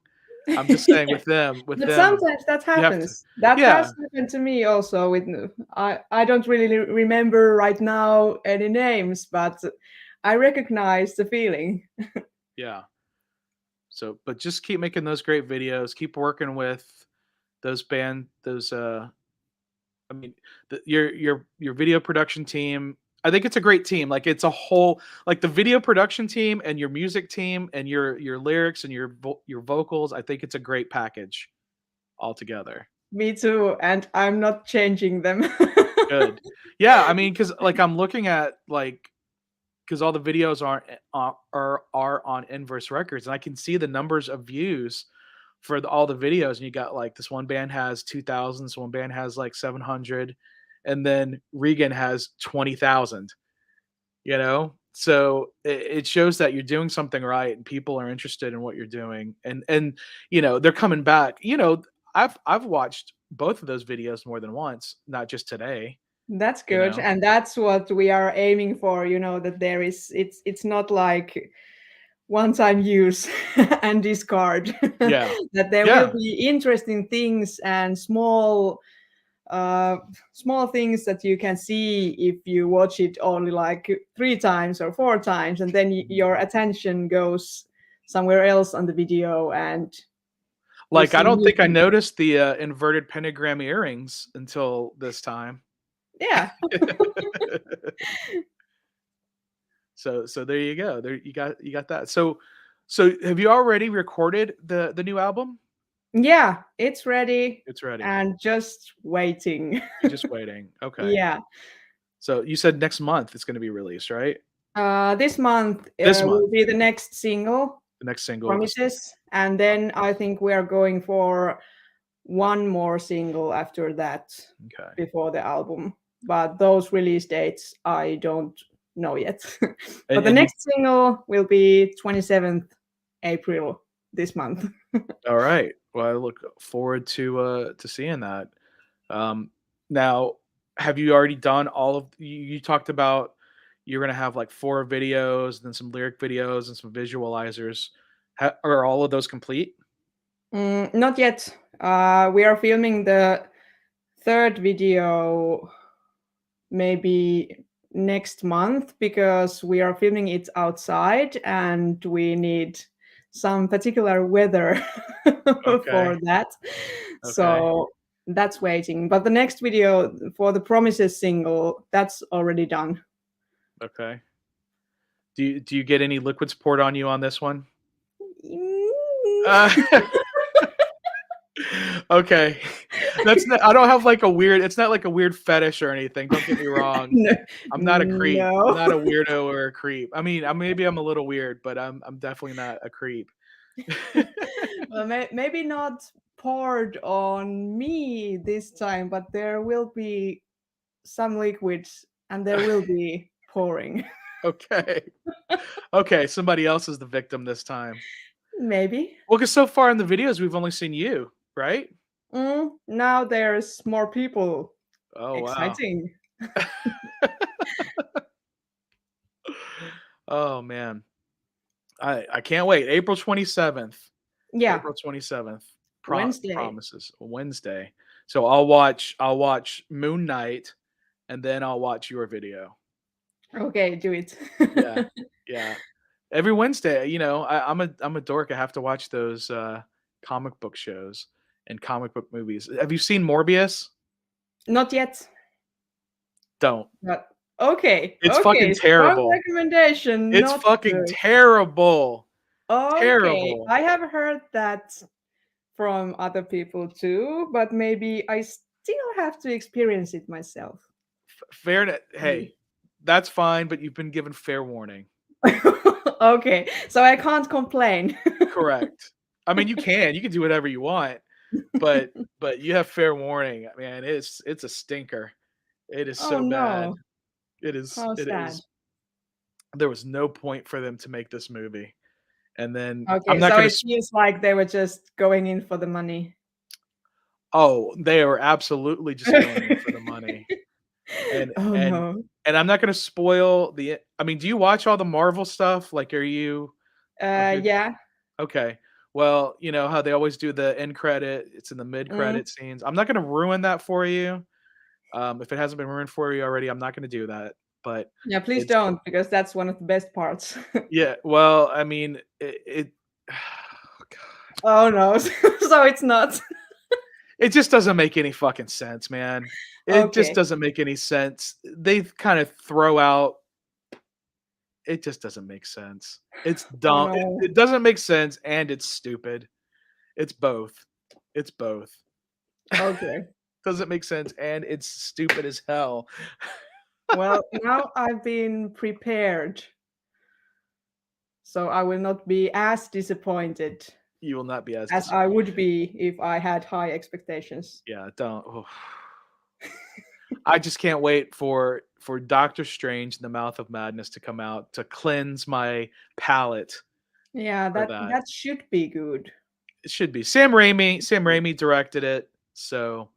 I'm just saying with But them, sometimes that you have to happens. That yeah, has happened to me also with I don't really remember right now any names, but I recognize the feeling. yeah. So, but just keep making those great videos, keep working with those, I mean, your video production team, I think it's a great team, like, it's a whole like, the video production team and your music team and your lyrics and your vocals, I think it's a great package altogether. Me too, and I'm not changing them. Good. Yeah, I mean, because like, I'm looking at, like, because all the videos are on Inverse Records, and I can see the numbers of views for all the videos. And you got like this one band has 2,000, this one band has like 700, and then Rioghan has 20,000. You know, so it shows that you're doing something right, and people are interested in what you're doing, and you know they're coming back. You know, I've watched both of those videos more than once, not just today. That's You good, know, and that's what we are aiming for, that there is it's not like one time use and discard. yeah, That there will yeah. be interesting things and uh small things that you can see if you watch it only like 3 times or 4 times, and then your attention goes somewhere else on the video and you Like, I see don't new think I things. noticed the, inverted pentagram earrings until this time. Yeah. So there you go. There you got that. So have you already recorded the new album? Yeah, it's ready It's ready. and just waiting. You're just waiting. Okay. Yeah. So you said next month it's gonna be released, right? This month This month, will be the next single, the next single was Promises, and then I think we are going for one more single after that okay. before the album. But those release dates I don't know yet. But the And you next single will be 27th April this month. all right. Well, I look forward to seeing that. Now, have you already done all of you talked about you're gonna have like 4 videos, then some lyric videos and some visualizers. Are all of those complete? Not yet. We are filming the third video maybe next month because we are filming it outside and we need some particular weather Okay. for that. Okay. So that's waiting. But the next video for the Promises single, that's already done. Okay. Do you get any liquids poured on you on this one? Mm. Uh, Okay. That's not, I don't have like a weird, it's not like a weird fetish or anything. Don't get me wrong. No. I'm not a creep. I'm No. not a weirdo or a creep. I mean, maybe I'm a little weird, but I'm definitely not a creep. Well, maybe not poured on me this time, but there will be some liquids and there will be pouring. Okay. Okay, somebody else is the victim this time. Maybe. Well, because so far in the videos we've only seen you, right? Now there's more people. Oh wow. Exciting. Oh man. I can't wait. April 27th. Yeah, April 27th. Wednesday. Promises. Wednesday. So I'll watch Moon Knight and then I'll watch your video. Okay, do it. Yeah. Yeah. Every Wednesday, you know, I'm a dork. I have to watch those comic book shows and comic book movies. Have you seen Morbius? Not yet. Don't. But okay. It's Okay. fucking Strong terrible. recommendation. It's Not fucking good. terrible. Okay. Terrible. I have heard that from other people too, but maybe I still have to experience it myself. Fair. Hey, that's fine, but you've been given fair warning. Okay, so I can't complain. Correct. I mean, you can do whatever you want, but you have fair warning. Man, it's a stinker. It is Oh so bad. no, It is. how It sad. is. There was no point for them to make this movie, and then I'm Okay, not so gonna. it feels like they were just going in for the money. Oh, they are absolutely just going in for the money, and Oh and no. and I'm not gonna spoil the. I mean, do you watch all the Marvel stuff? Like, are you a good? Yeah. Okay. Well, you know how they always do the end credit. It's in the mid Mm. credit scenes. I'm not gonna ruin that for you. If it hasn't been ruined for you already, I'm not gonna do that. But Yeah, please it's don't, because that's one of the best parts. yeah. Well, I mean, it oh, God. Oh no, so it's not. It just doesn't make any fucking sense, man. It just Okay. doesn't make any sense. They kind of throw out. It just doesn't make sense. It's Oh dumb. no. It doesn't make sense, and it's stupid. It's both. It's both. Okay. Doesn't make sense, and it's stupid as hell. Well, now I've been prepared, so I will not be as disappointed You will not be as as I would be if I had high expectations. yeah, don't. Oh. I just can't wait for Doctor Strange and the Mouth of Madness to come out to cleanse my palate Yeah, for that that. that should be good. It should be. Sam Raimi directed it, so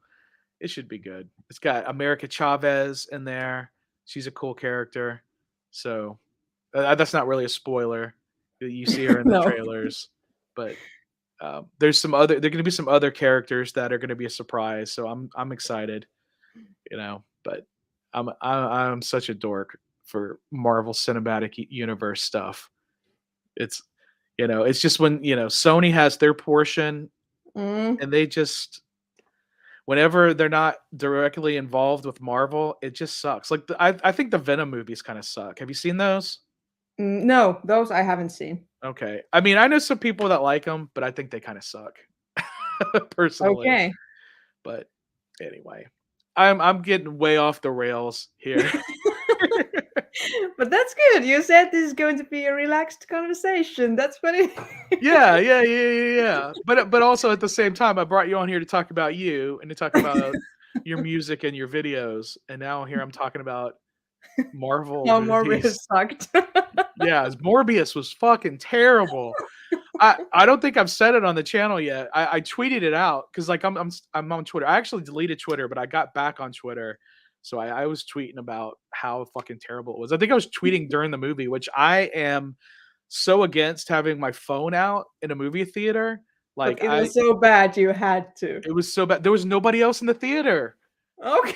it should be good. It's got America Chavez in there. She's a cool character. So that's not really a spoiler. You see her in the No. trailers, but there's some other. There are going to be some other characters that are going to be a surprise. So I'm excited, you know. But I'm such a dork for Marvel Cinematic Universe stuff. It's it's just when Sony has their portion Mm, and they just whenever they're not directly involved with Marvel, it just sucks. Like I think the Venom movies kind of suck. Have you seen those? no, those I haven't seen. Okay. I mean, I know some people that like them, but I think they kind of suck personally. Okay. But anyway, I'm getting way off the rails here. But that's good. You said this is going to be a relaxed conversation. That's what it Yeah. But also at the same time, I brought you on here to talk about you and to talk about your music and your videos, and now here I'm talking about Marvel No, movies. Morbius sucked. Yeah, Morbius was fucking terrible. I don't think I've said it on the channel yet. I tweeted it out because like I'm on Twitter. I actually deleted Twitter, but I got back on Twitter. So I was tweeting about how fucking terrible it was. I think I was tweeting during the movie, which I am so against having my phone out in a movie theater. But Like it was so bad you had to. it was so bad. There was nobody else in the theater. Okay.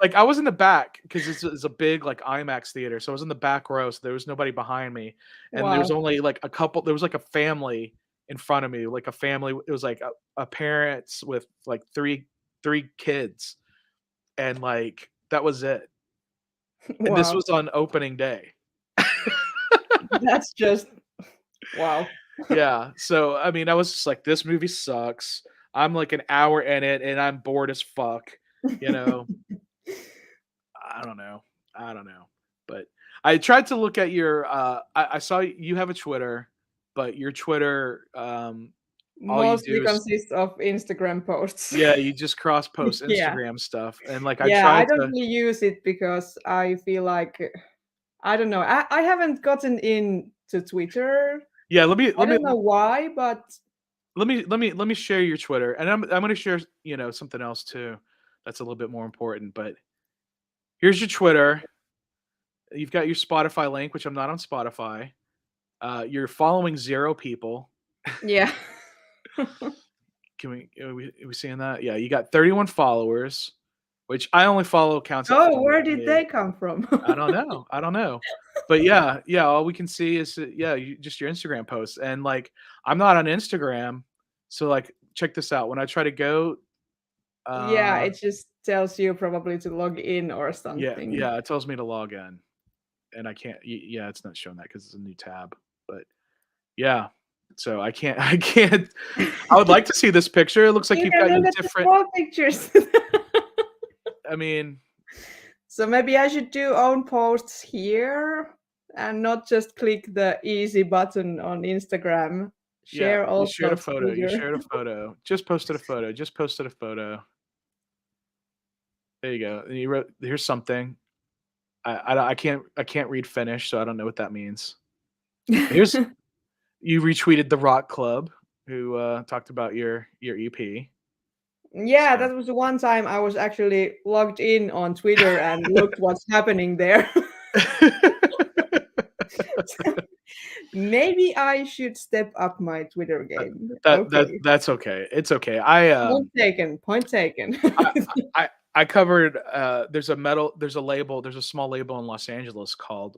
Like I was in the back because it's a big like IMAX theater, so I was in the back row. So there was nobody behind me, and there was Wow. only like a couple. There was like a family in front of me, like a family. It was like a parents with like three kids, and like that was it. And this Wow. was on opening day. That's just wow. Yeah. So I mean, I was just like, this movie sucks. I'm like an hour in it and I'm bored as fuck. You know, I don't know. I don't know. But I tried to look at your I saw you have a Twitter, but your Twitter all you Mostly do is consists of Instagram posts. yeah, you just cross post Yeah. Instagram stuff. And like I Yeah, I tried don't to really use it because I feel like I don't know. I haven't gotten into Twitter. yeah, I don't know why, but let me share your Twitter. And I'm gonna share, something else too that's a little bit more important. But here's your Twitter. You've got your Spotify link, which I'm not on Spotify. You're following 0 people. yeah. Are we seeing that? Yeah, you got 31 followers, which I only follow accounts that Oh, follow where did me. they come from? I don't know. I don't know. But yeah, all we can see is just your Instagram posts. And like I'm not on Instagram, so like check this out. When I try to go Yeah, uh it just tells you probably to log in or yeah, something. yeah, it tells me to log in. And I can't yeah, it's not showing that cuz it's a new tab. But yeah. So I can't I can't I would like to see this picture. It looks like You you've can got your look at the different small pictures. I mean, So maybe I should do own posts here and not just click the easy button on Instagram. yeah, Share you shared a also to photo. You Twitter. shared a photo. Just posted a photo. Just posted a photo. There you go. And you wrote here's something. I can't read Finnish, so I don't know what that means. Here's you retweeted the Rock Club, who talked about your EP. Yeah, So that was the one time I was actually logged in on Twitter and looked what's happening there. Maybe I should step up my Twitter game. Okay. that's okay. It's okay. Point taken. Point taken. I I covered there's a label, there's a small label in Los Angeles called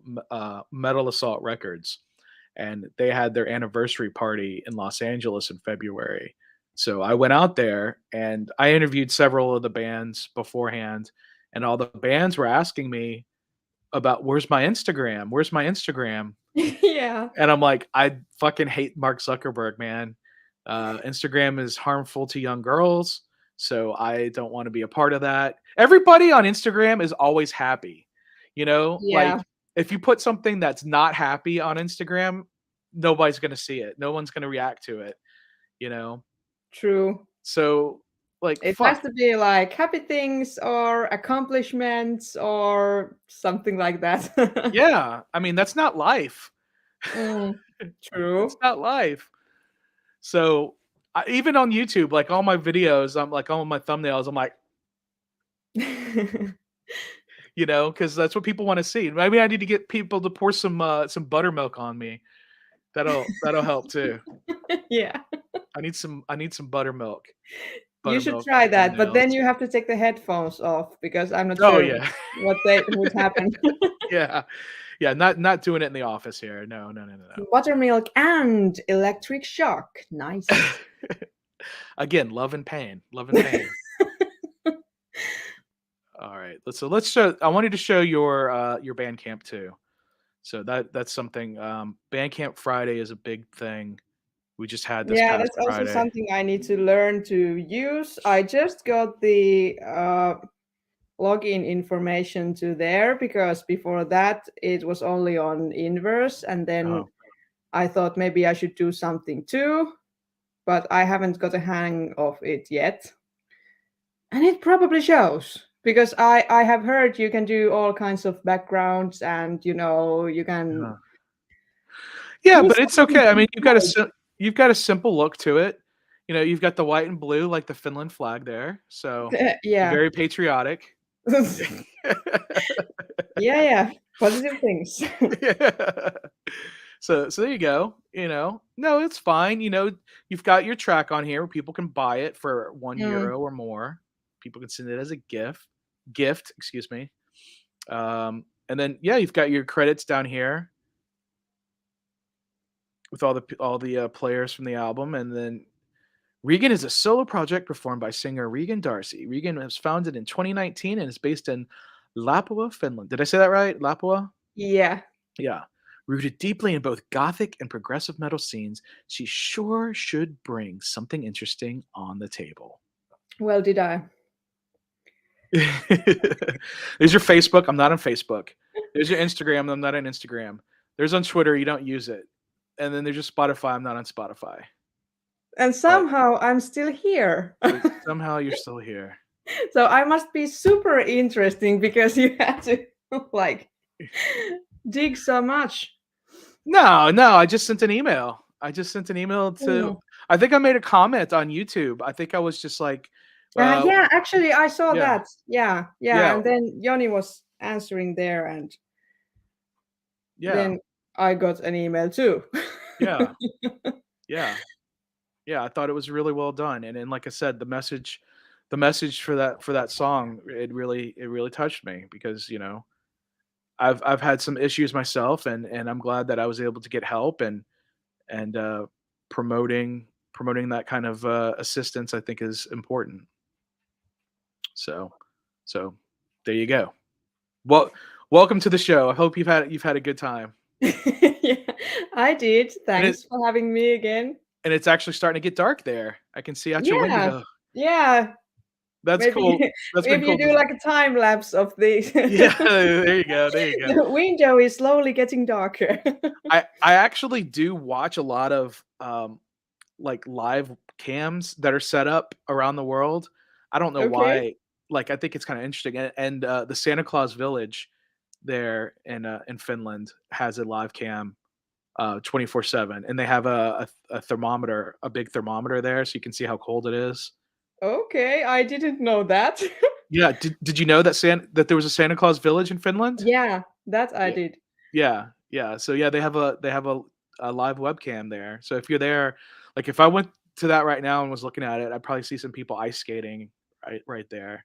Metal Assault Records, and they had their anniversary party in Los Angeles in February. So I went out there and I interviewed several of the bands beforehand, and all the bands were asking me about where's my Instagram? Where's my Instagram? Yeah. And I'm like, I fucking hate Mark Zuckerberg, man. Instagram is harmful to young girls, so I don't want to be a part of that. Everybody on Instagram is always happy. Like Yeah. if you put something that's not happy on Instagram, nobody's going to see it. No one's going to react to it, you know? True. So like It has fuck. to be like happy things or accomplishments or something like that. Yeah, I mean that's not life. Mm, It's true. not life. So even on YouTube, like all my videos, I'm like all my thumbnails, I'm like, because that's what people want to see. Maybe I need to get people to pour some buttermilk on me. That'll help too. Yeah. I need some buttermilk. You should Buttermilk try that, but thumbnails. then you have to take the headphones off because I'm not Oh sure yeah. what they would happen. Yeah. Yeah, not doing it in the office here. No, no, no, no, Buttermilk and electric shock. Nice. no. Again, love and pain. Love and pain. All right. Let's show I wanted to show your Bandcamp too. So that's something Bandcamp Friday is a big thing. We just had this Yeah, past that's also Friday. something I need to learn to use. I just got the login information to there because before that it was only on Inverse, and then Oh. I thought maybe I should do something too, but I haven't got a hang of it yet. And it probably shows because I have heard you can do all kinds of backgrounds and you can Yeah, do but it's something okay. I mean, nice. you've got a simple look to it. You've got the white and blue like the Finland flag there. So Yeah. very patriotic. Yeah, yeah. Positive things. Yeah. So there you go. No, it's fine. You've got your track on here where people can buy it for 1 Mm. euro or more. People can send it as a gift, excuse me. And then yeah, you've got your credits down here with all the players from the album, and then Rioghan is a solo project performed by singer Rioghan Darcy. Rioghan was founded in 2019 and is based in Lapua, Finland. Did I say that right? Lapua? Yeah. Yeah. Rooted deeply in both gothic and progressive metal scenes, she sure should bring something interesting on the table. Well, did I? There's your Facebook. I'm not on Facebook. There's your Instagram. I'm not on Instagram. There's on Twitter. You don't use it. And then there's your Spotify. I'm not on Spotify. And somehow I'm still here. But somehow you're still here. So I must be super interesting because you had to like dig so much. No. I just sent an email. To. I think I made a comment on YouTube. I think I was just like, yeah, actually, I saw yeah. that. Yeah. And then Joni was answering there, and then I got an email too. Yeah. I thought it was really well done, and then, like I said, the message for that song, it really touched me because I've had some issues myself, and I'm glad that I was able to get help and promoting that kind of assistance. I think is important. So there you go. Well, welcome to the show. I hope you've had a good time. Yeah, I did. Thanks for having me again. And it's actually starting to get dark there. I can see out your window. Yeah. That's cool. That's if you do like a time lapse of this. Yeah, there you go. The window is slowly getting darker. I actually do watch a lot of like live cams that are set up around the world. I don't know why. Like, I think it's kind of interesting. And the Santa Claus Village there in Finland has a live cam 24/7, and they have a thermometer, a big thermometer there, so you can see how cold it is. Okay, I didn't know that. Yeah, did you know that there was a Santa Claus Village in Finland? Yeah, that I did. Yeah. So yeah, they have a live webcam there. So if you're there, like if I went to that right now and was looking at it, I'd probably see some people ice skating right there,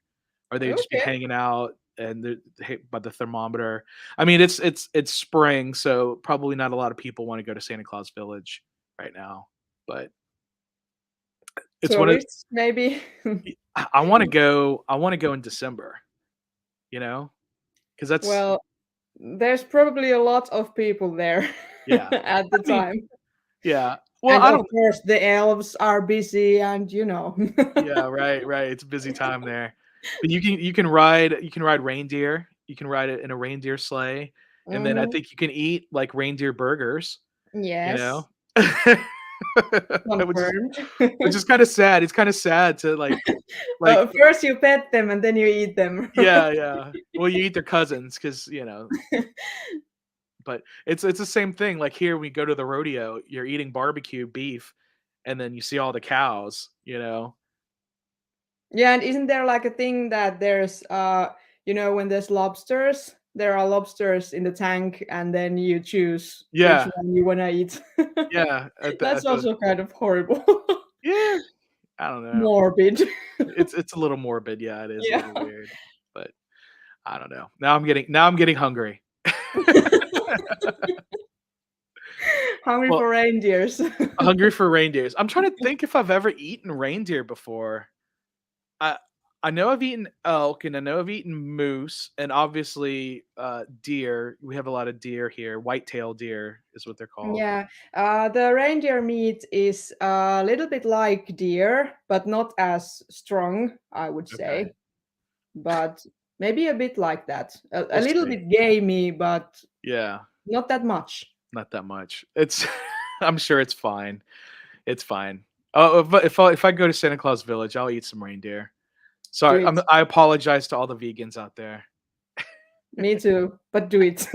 or they'd just be hanging out and by the thermometer. I mean, it's spring, so probably not a lot of people want to go to Santa Claus Village right now, but it's tourists, maybe. I want to go in December, because that's there's probably a lot of people there. Yeah. At the time. Yeah. Well, and of course the elves are busy, and Yeah, right. It's a busy time there. But you can ride reindeer. You can ride it in a reindeer sleigh, and then I think you can eat like reindeer burgers. Yes. Which is kind of sad. It's kind of sad to like first you pet them and then you eat them. Yeah. Well, you eat their cousins because But it's the same thing. Like here, when we go to the rodeo, you're eating barbecue beef, and then you see all the cows. Yeah, and isn't there like a thing that there's when there's lobsters, there are lobsters in the tank, and then you choose which one you want to eat. Yeah, that's also kind of horrible. Yeah, I don't know. Morbid. It's a little morbid. Yeah, it is a little weird, but I don't know. Now I'm getting hungry. Hungry for reindeers. Hungry for reindeers. I'm trying to think if I've ever eaten reindeer before. I know I've eaten elk, and I know I've eaten moose, and obviously deer. We have a lot of deer here. White-tailed deer is what they're called. Yeah, the reindeer meat is a little bit like deer, but not as strong, I would say. But maybe a bit like that. A little bit gamey, but not that much. Not that much. It's I'm sure it's fine. It's fine. Oh, if I go to Santa Claus Village, I'll eat some reindeer. Sorry, I apologize to all the vegans out there. Me too, but do it.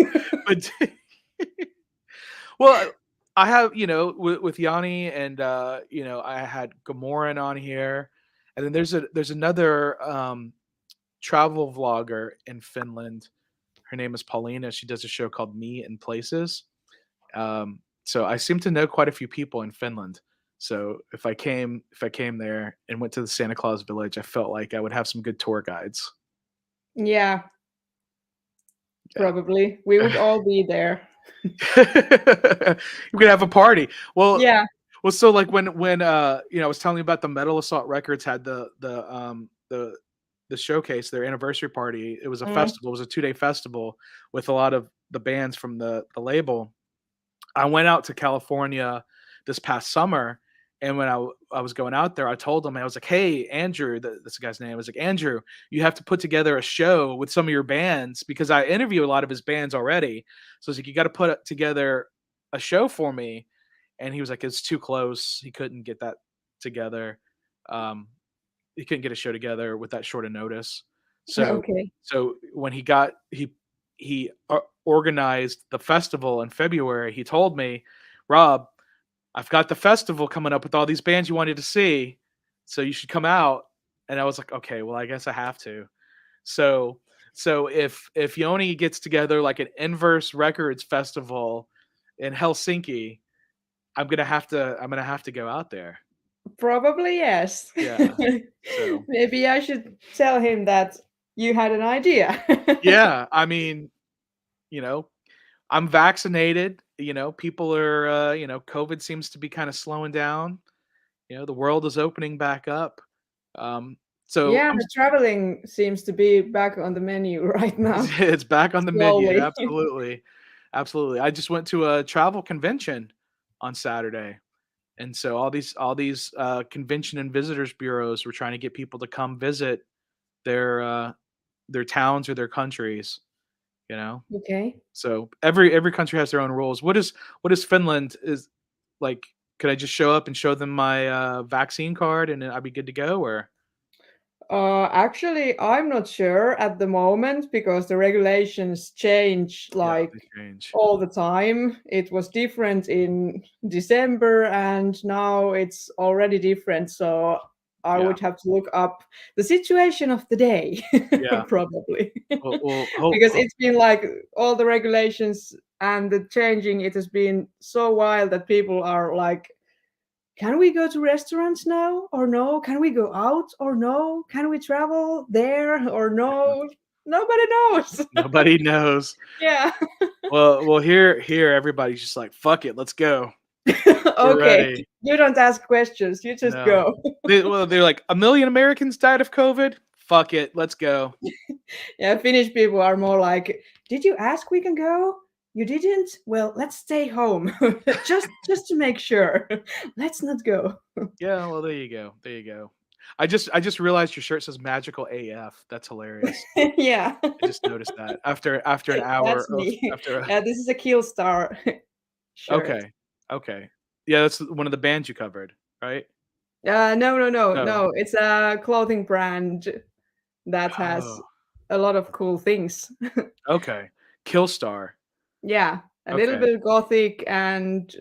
Well, I have with Yanni, and I had Gamoran on here, and then there's another travel vlogger in Finland. Her name is Paulina. She does a show called Me in Places. So I seem to know quite a few people in Finland. So if I came there and went to the Santa Claus Village, I felt like I would have some good tour guides. Yeah. Probably. We would all be there. We could have a party. Well, yeah. Well, so like when I was telling you about the Metal Assault Records had the showcase, their anniversary party. It was a festival. It was a 2-day festival with a lot of the bands from the label. I went out to California this past summer, and when I was going out there, I told him, I was like, "Hey, Andrew," that's the guy's name. I was like, "Andrew, you have to put together a show with some of your bands because I interview a lot of his bands already. So I was like, you got to put together a show for me." And he was like, "It's too close. He couldn't get that together. Um, he couldn't get a show together with that short of notice." So Okay. so when he organized the festival in February, he told me, "Rob, I've got the festival coming up with all these bands you wanted to see, so you should come out." And I was like, "Okay, well, I guess I have to." So if Yoni gets together like an Inverse Records festival in Helsinki, I'm gonna have to go out there. Probably yes. Yeah. So Maybe I should tell him that you had an idea. yeah, I mean, you know, I'm vaccinated. People are, COVID seems to be kind of slowing down. The world is opening back up. Um, so Yeah, I'm, the traveling seems to be back on the menu right now, it's back on the menu. slowly. Absolutely. Absolutely. I just went to a travel convention on Saturday. And so all these convention and visitors bureaus were trying to get people to come visit their uh, their towns or their countries, you know. Okay. So every country has their own rules. What is Finland is like? Could I just show up and show them my vaccine card and then I'd be good to go? Or Actually, I'm not sure at the moment because the regulations change yeah, like they change. all the time. It was different in December and now it's already different. So I Yeah, would have to look up the situation of the day, yeah. probably. Well, Because it's been like all the regulations and the changing, it has been so wild that people are like, can we go to restaurants now or no? Can we go out or no? Can we travel there or no? Nobody knows. nobody knows. Yeah. Well, here, everybody's just like, fuck it, let's go. We're Okay. ready. You don't ask questions. You just No, go. they're like 1 million Americans died of COVID. Fuck it, let's go. Yeah, Finnish people are more like, did you ask we can go? You didn't? Well, let's stay home. just to make sure. Let's not go. Yeah, well, there you go. There you go. I just realized your shirt says magical AF. That's hilarious. Yeah. I just noticed that after an hour That's of me. after a, Yeah, this is a Kill Star shirt. okay. Okay. Yeah, that's one of the bands you covered, right? No, no, no, No. no. It's a clothing brand that has Oh, a lot of cool things. okay. Killstar. Yeah, a little Okay. bit gothic and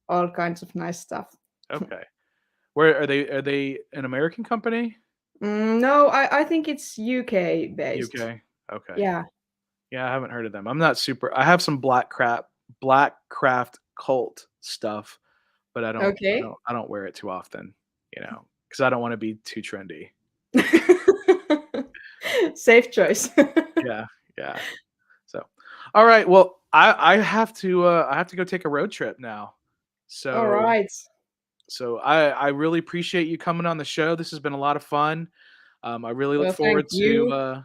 all kinds of nice stuff. Okay. Where are they an American company? No, I think it's UK based. UK. Okay. Yeah. Yeah, I haven't heard of them. I'm not super I have some Black Craft cult stuff, but I don't I Okay. don't I don't wear it too often, because I don't want to be too trendy. Safe choice. Yeah, yeah. So, all right. Well, I have to go take a road trip now. All So right. so I really appreciate you coming on the show. This has been a lot of fun. I really look Well, thank forward to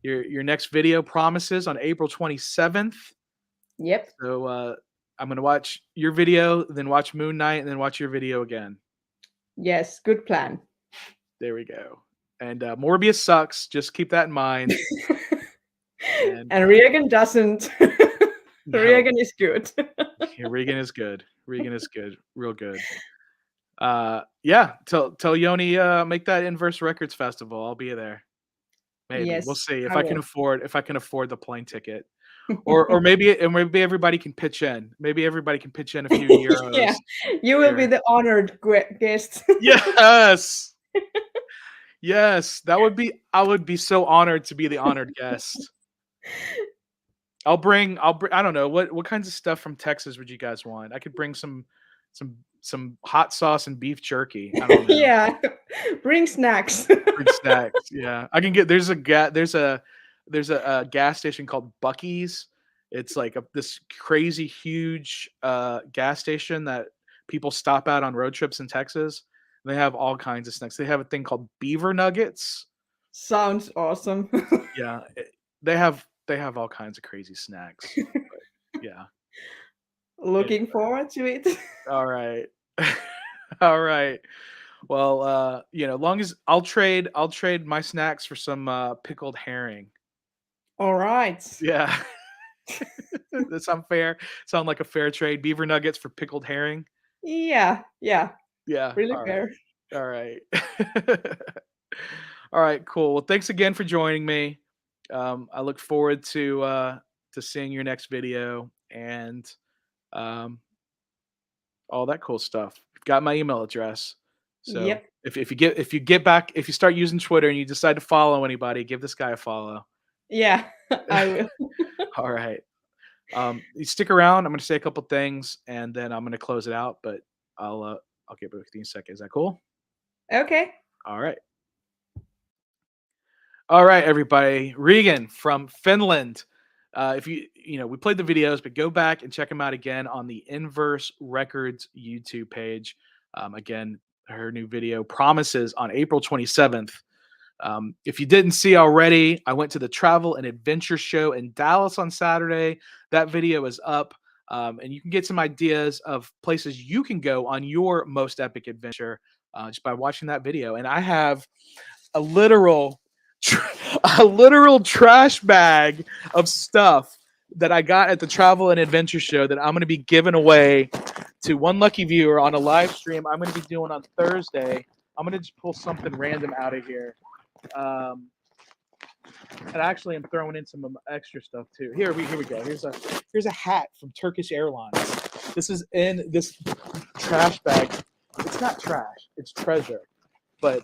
you. your next video promises on April 27th. Yep. So I'm gonna watch your video, then watch Moon Knight, and then watch your video again. Yes, good plan. There we go. And Morbius sucks. Just keep that in mind. And And Rioghan doesn't. no, Rioghan is good. yeah, Regan is good. Regan is good. Real good. Yeah. Tell Yoni make that Inverse Records Festival. I'll be there. Maybe we'll Yes, see if I I can will. afford the plane ticket, or maybe everybody can pitch in. Maybe everybody can pitch in a few Yeah, euros you will be here. the honored guest. Yes, yes, that would be. I would be so honored to be the honored guest. I'll bring. I don't know what kinds of stuff from Texas would you guys want? I could bring some hot sauce and beef jerky. I don't know. Yeah, bring snacks. Bring snacks. Yeah, I can get. There's a gas station called Bucky's. It's like this crazy huge gas station that people stop at on road trips in Texas. They have all kinds of snacks. They have a thing called beaver nuggets. Sounds awesome. Yeah, they have all kinds of crazy snacks. But yeah. Looking forward to it. All right. All right. Well, long as I'll trade my snacks for some pickled herring. All right. Yeah. That sound fair? Sound like a fair trade? Beaver nuggets for pickled herring? Yeah. Yeah. Really All right. fair. All right. All right, cool. Well, thanks again for joining me. I look forward to seeing your next video and um, all that cool stuff. You've got my email address. So Yep. if you start using Twitter and you decide to follow anybody, give this guy a follow. Yeah, I will. All right. You stick around. I'm going to say a couple things and then I'm going to close it out. But I'll get back with you in a second. Is that cool? Okay. All right. All right, everybody. Rioghan from Finland. If we played the videos, but go back and check them out again on the Inverse Records YouTube page. Again, her new video Promises on April 27th. If you didn't see already, I went to the Travel and Adventure Show in Dallas on Saturday. That video is up, and you can get some ideas of places you can go on your most epic adventure just by watching that video. And I have a literal trash bag of stuff that I got at the Travel and Adventure Show that I'm going to be giving away to one lucky viewer on a live stream I'm going to be doing on Thursday. I'm going to just pull something random out of here. And actually, I'm throwing in some extra stuff too. Here we go. Here's a hat from Turkish Airlines. This is in this trash bag. It's not trash. It's treasure. But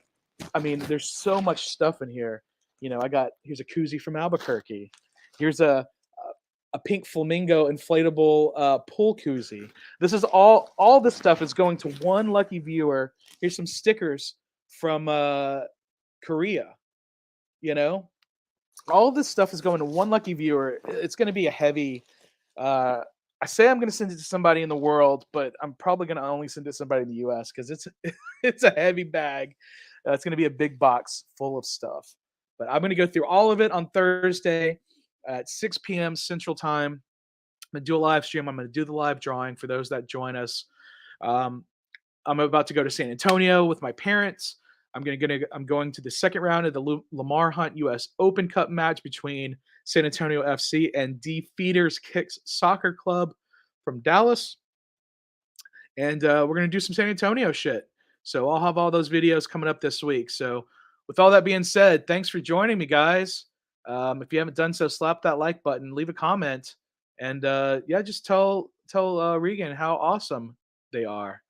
I mean, there's so much stuff in here. Here's a koozie from Albuquerque. Here's a pink flamingo inflatable pool koozie. This is all this stuff is going to one lucky viewer. Here's some stickers from Korea. All of this stuff is going to one lucky viewer. It's going to be a heavy. I say I'm going to send it to somebody in the world, but I'm probably going to only send it to somebody in the U.S. because it's a heavy bag. It's going to be a big box full of stuff. But I'm going to go through all of it on Thursday at 6 p.m. Central Time. I'm going to do a live stream. I'm going to do the live drawing for those that join us. I'm about to go to San Antonio with my parents. I'm going to the second round of the Lamar Hunt U.S. Open Cup match between San Antonio FC and D Feeders Kicks Soccer Club from Dallas. And we're going to do some San Antonio shit. So I'll have all those videos coming up this week. So with all that being said, thanks for joining me, guys. If you haven't done so, slap that like button, leave a comment, and just tell Rioghan how awesome they are.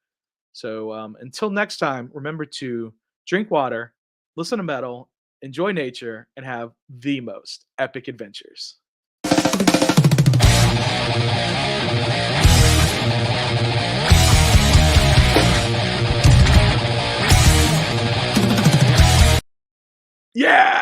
So until next time, remember to drink water, listen to metal, enjoy nature, and have the most epic adventures. Yeah!